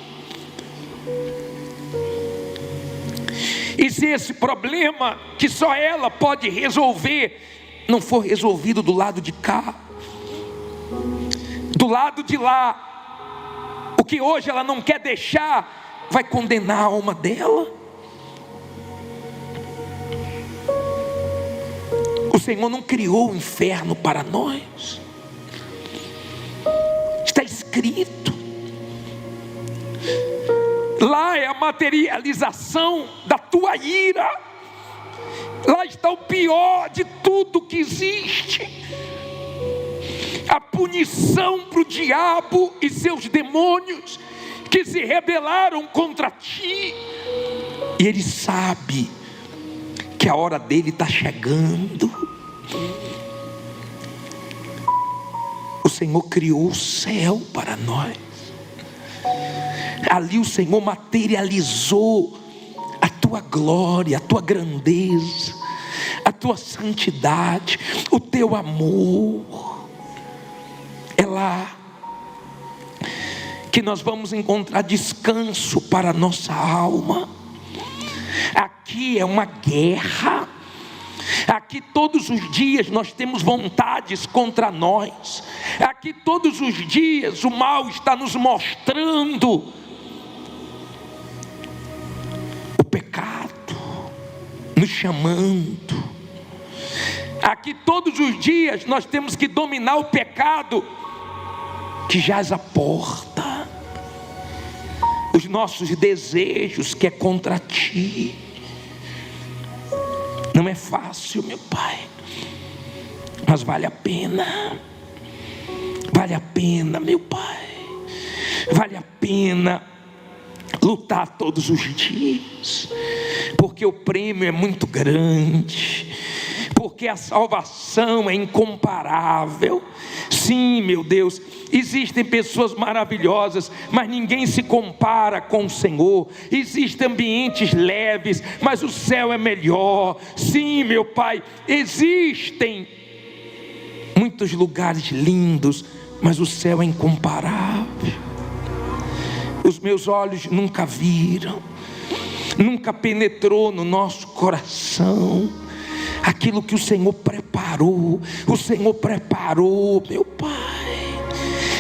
E se esse problema que só ela pode resolver não for resolvido do lado de cá, do lado de lá, o que hoje ela não quer deixar vai condenar a alma dela. O Senhor não criou o inferno para nós. Está escrito. Lá é a materialização da tua ira. Lá está o pior de tudo que existe. A punição para o diabo e seus demônios que se rebelaram contra ti. E ele sabe que a hora dele está chegando. O Senhor criou o céu para nós. Ali o Senhor materializou a tua glória, a tua grandeza, a tua santidade, o teu amor. É lá que nós vamos encontrar descanso para a nossa alma. Aqui é uma guerra. Aqui todos os dias nós temos vontades contra nós. Aqui todos os dias o mal está nos mostrando o pecado, nos chamando. Aqui todos os dias nós temos que dominar o pecado que jaz à porta, os nossos desejos que é contra ti. Não é fácil, meu Pai, mas vale a pena. Vale a pena, meu Pai. Vale a pena lutar todos os dias, porque o prêmio é muito grande, porque a salvação é incomparável. Sim, meu Deus, existem pessoas maravilhosas, mas ninguém se compara com o Senhor. Existem ambientes leves, mas o céu é melhor. Sim, meu Pai, existem muitos lugares lindos, mas o céu é incomparável. Os meus olhos nunca viram, nunca penetrou no nosso coração aquilo que o Senhor preparou. O Senhor preparou, meu Pai.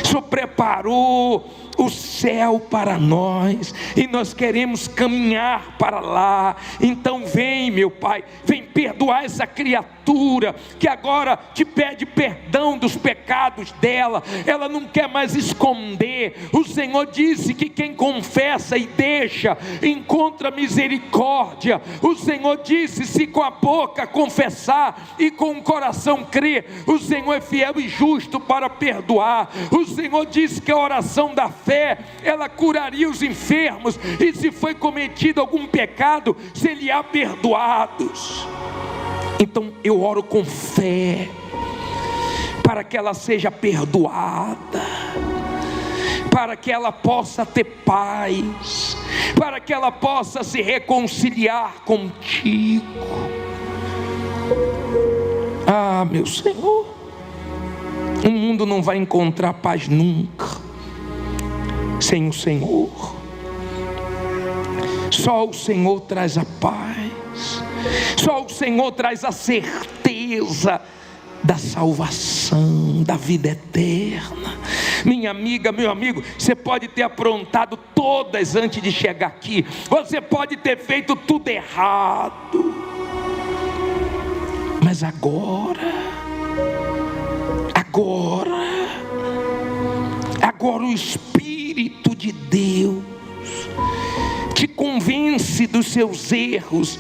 O Senhor preparou o céu para nós, e nós queremos caminhar para lá. Então vem, meu Pai, vem perdoar essa criatura que agora te pede perdão dos pecados dela. Ela não quer mais esconder. O Senhor disse que quem confessa e deixa encontra misericórdia. O Senhor disse: se com a boca confessar e com o coração crer, o Senhor é fiel e justo para perdoar. O Senhor disse que a oração da fé, ela curaria os enfermos, e se foi cometido algum pecado, seria perdoados. Então eu oro com fé para que ela seja perdoada, para que ela possa ter paz, para que ela possa se reconciliar contigo. Ah, meu Senhor, o mundo não vai encontrar paz nunca sem o Senhor. Só o Senhor traz a paz, só o Senhor traz a certeza da salvação, da vida eterna. Minha amiga, meu amigo, você pode ter aprontado todas antes de chegar aqui, você pode ter feito tudo errado, mas agora o Espírito de Deus te convence dos seus erros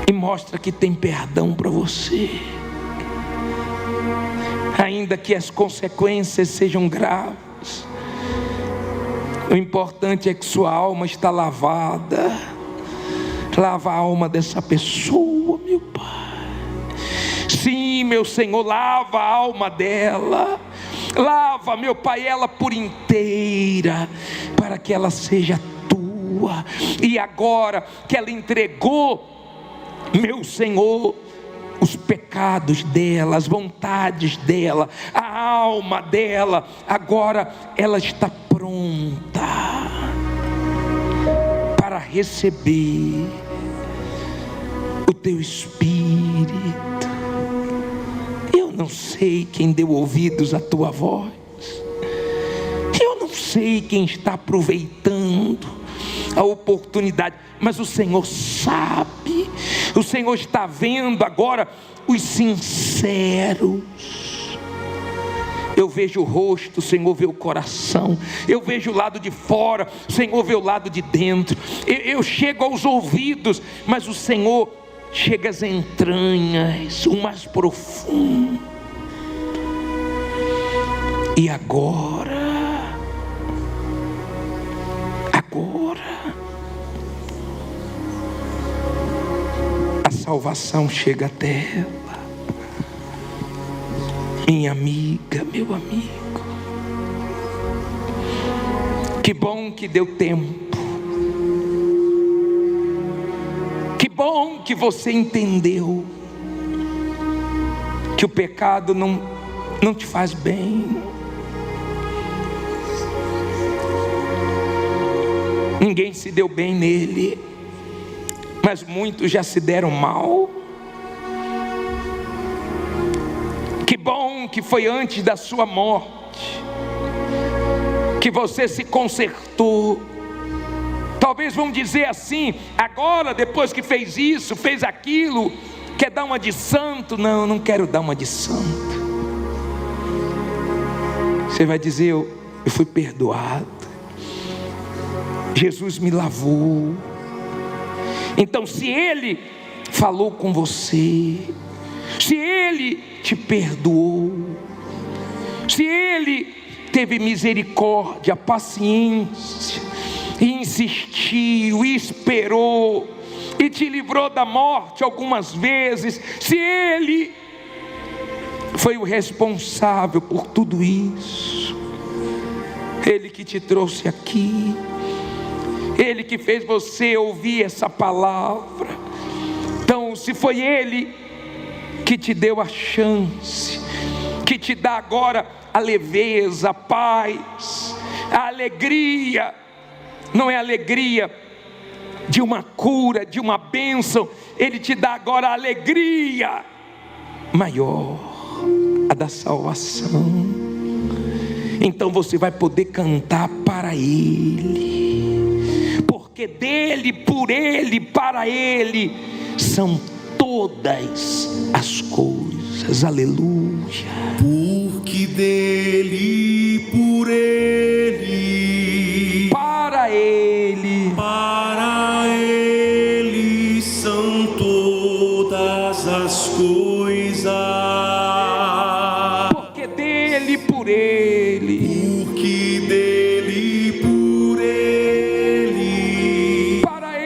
e mostra que tem perdão para você, ainda que as consequências sejam graves. O importante é que sua alma está lavada. Lava a alma dessa pessoa, meu Pai. Sim, meu Senhor, lava a alma dela. Lava, meu Pai, ela por inteira, para que ela seja tua. E agora que ela entregou, meu Senhor, os pecados dela, as vontades dela, a alma dela, agora ela está pronta para receber o teu Espírito. Eu não sei quem deu ouvidos à tua voz, eu não sei quem está aproveitando a oportunidade, mas o Senhor sabe. O Senhor está vendo agora os sinceros. Eu vejo o rosto, o Senhor vê o coração. Eu vejo o lado de fora, o Senhor vê o lado de dentro. Eu chego aos ouvidos, mas o Senhor chega às entranhas, o mais profundo. E agora, a salvação chega até ela. Minha amiga, meu amigo, que bom que deu tempo. Que bom que você entendeu que o pecado não te faz bem. Ninguém se deu bem nele, mas muitos já se deram mal. Que bom que foi antes da sua morte que você se consertou. Talvez vão dizer assim: agora, depois que fez isso, fez aquilo, quer dar uma de santo? Não, não quero dar uma de santo. Você vai dizer: eu fui perdoado, Jesus me lavou. Então, se Ele falou com você, se Ele te perdoou, se Ele teve misericórdia, paciência, e insistiu, e esperou, e te livrou da morte algumas vezes, se Ele foi o responsável por tudo isso, Ele que te trouxe aqui, Ele que fez você ouvir essa palavra. Então, se foi Ele que te deu a chance, que te dá agora a leveza, a paz, a alegria, não é a alegria de uma cura, de uma bênção, Ele te dá agora a alegria maior, a da salvação. Então você vai poder cantar para Ele, porque dele, por Ele, para Ele são todas as coisas. Aleluia. Porque dele, por ele, para Ele são todas as coisas. Porque dele, por Ele, Porque dele, por ele, para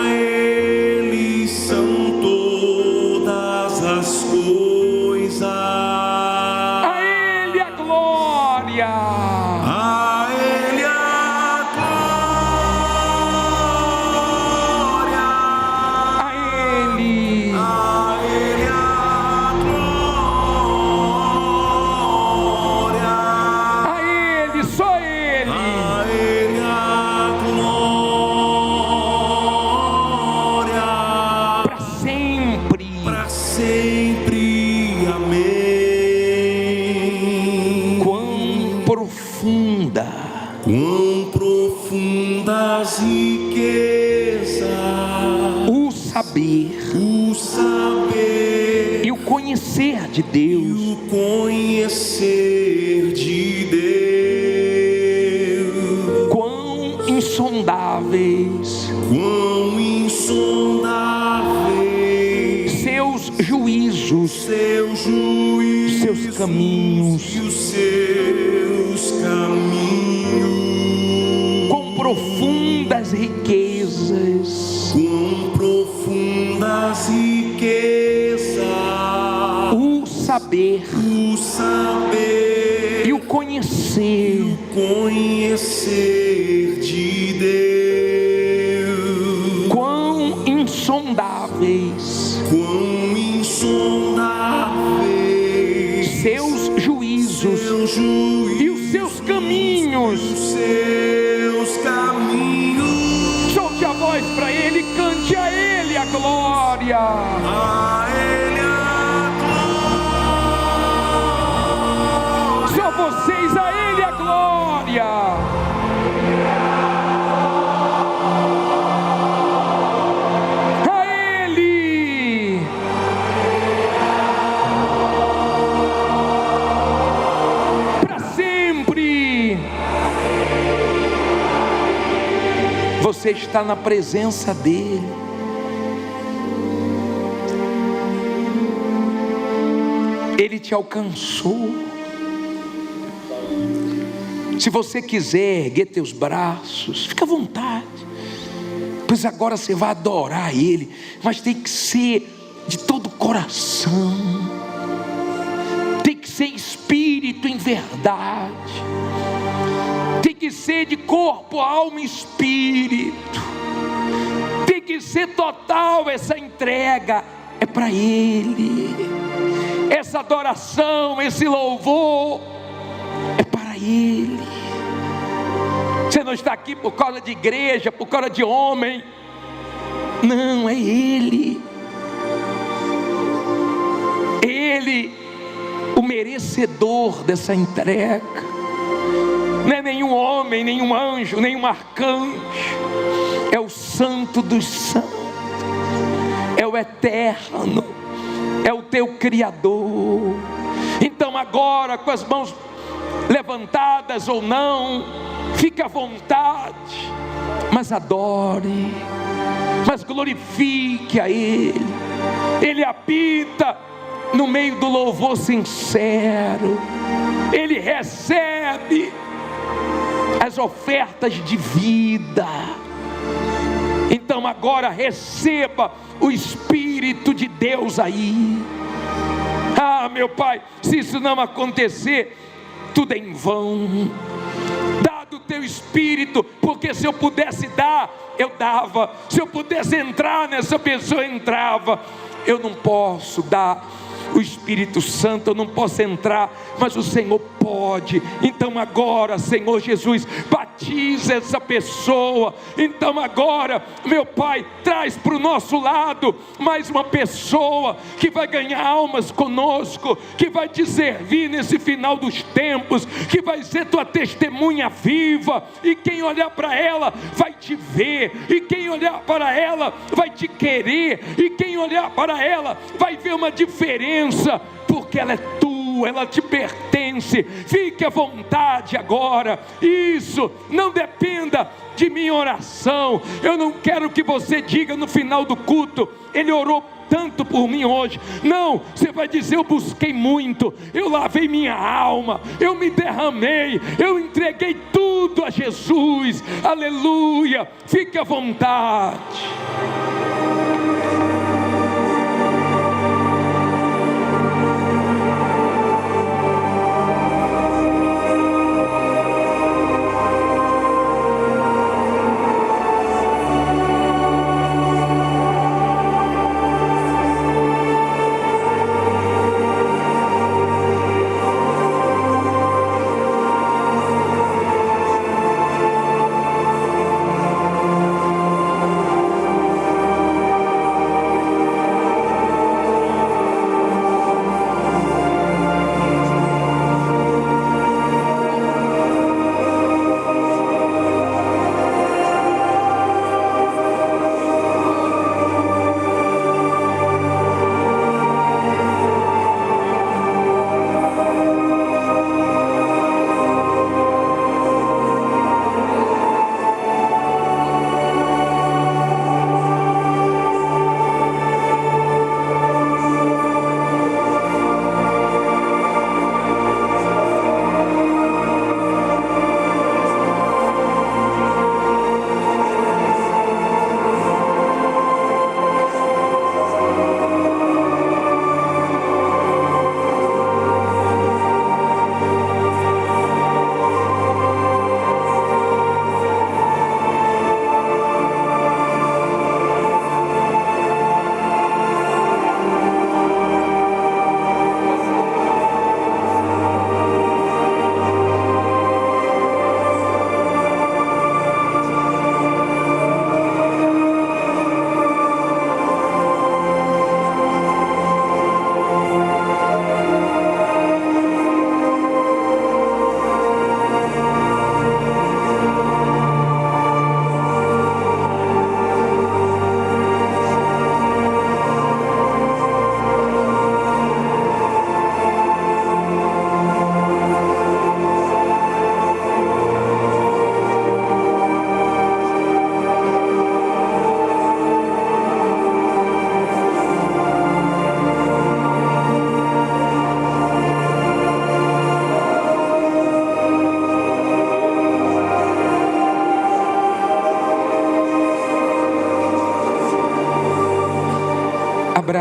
Ele são todas as coisas. a Ele a glória. A ele a glória. A Ele, A ele a glória. a Ele, só Ele. A ele a glória. Para sempre. Para sempre. Amém. Quão profunda Quão profundas riquezas, o saber o saber e o conhecer de e Deus. o conhecer de Deus. Quão insondáveis Quão insondáveis seus juízos, seus juízos seus caminhos. e os seus caminhos. profundas riquezas, com profundas riquezas, o saber e o conhecer de Deus. Quão insondáveis seus juízos e os seus caminhos. Solte a voz para Ele, cante a Ele a glória. A Ele a glória. Só vocês, a Ele a glória. A Ele. Para sempre. Você está na presença dEle. Ele te alcançou. Se você quiser erguer teus braços, fica à vontade. Pois agora você vai adorar Ele, mas tem que ser de todo o coração. Tem que ser espírito em verdade. Tem que ser de corpo, alma e espírito. Tem que ser total essa entrega. É para Ele. Essa adoração, esse louvor é para Ele. Você não está aqui por causa de igreja, por causa de homem. Não, é Ele. Ele, o merecedor dessa entrega. Não é nenhum homem, nenhum anjo, nenhum arcanjo. É o Santo dos Santos. É o Eterno. É o teu Criador. Então agora, com as mãos levantadas ou não, fique à vontade, mas adore, mas glorifique a Ele. Ele habita no meio do louvor sincero. Ele recebe as ofertas de vida. Então agora receba o Espírito de Deus aí. Ah, meu Pai, se isso não acontecer, tudo é em vão. Dá do teu Espírito, porque se eu pudesse dar, eu dava. Se eu pudesse entrar nessa pessoa, eu entrava. Eu não posso dar o Espírito Santo, eu não posso entrar, mas o Senhor pode. Então agora, Senhor Jesus, batiza essa pessoa. Então agora, meu Pai, traz para o nosso lado mais uma pessoa que vai ganhar almas conosco, que vai te servir nesse final dos tempos, que vai ser tua testemunha viva, e quem olhar para ela vai te ver, e quem olhar para ela vai te querer, e quem olhar para ela vai ver uma diferença, porque ela é tua, ela te pertence. Fique à vontade agora. Isso não dependa de minha oração. Eu não quero que você diga no final do culto: ele orou tanto por mim hoje. Não, você vai dizer: eu busquei muito, eu lavei minha alma, eu me derramei, eu entreguei tudo a Jesus. Aleluia. Fique à vontade.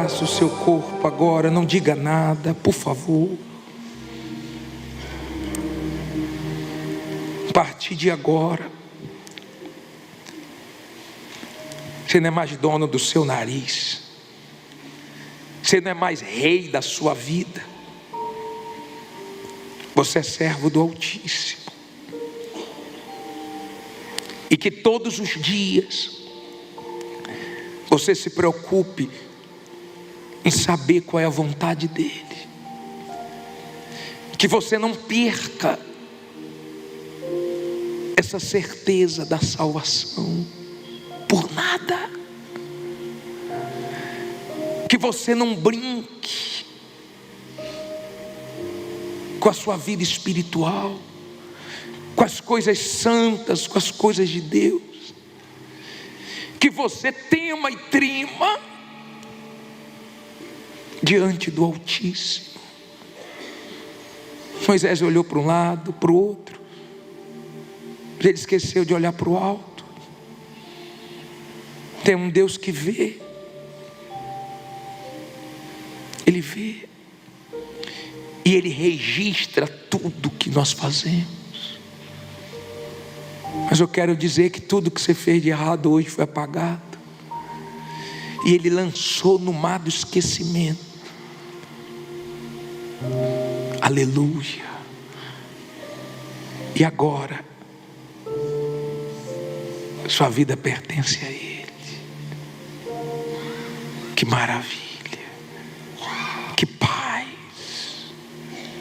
abrace o seu corpo agora, não diga nada, por favor. A partir de agora, você não é mais dono do seu nariz, você não é mais rei da sua vida, você é servo do Altíssimo. E que todos os dias você se preocupe em saber qual é a vontade dEle. Que você não perca essa certeza da salvação por nada. Que você não brinque com a sua vida espiritual, com as coisas santas, com as coisas de Deus. Que você tema e trima diante do Altíssimo. Moisés olhou para um lado, para o outro. Ele esqueceu de olhar para o alto. Tem um Deus que vê. Ele vê. E Ele registra tudo que nós fazemos. Mas eu quero dizer que tudo que você fez de errado hoje foi apagado. E Ele lançou no mar do esquecimento. Aleluia. E agora, sua vida pertence a Ele. Que maravilha.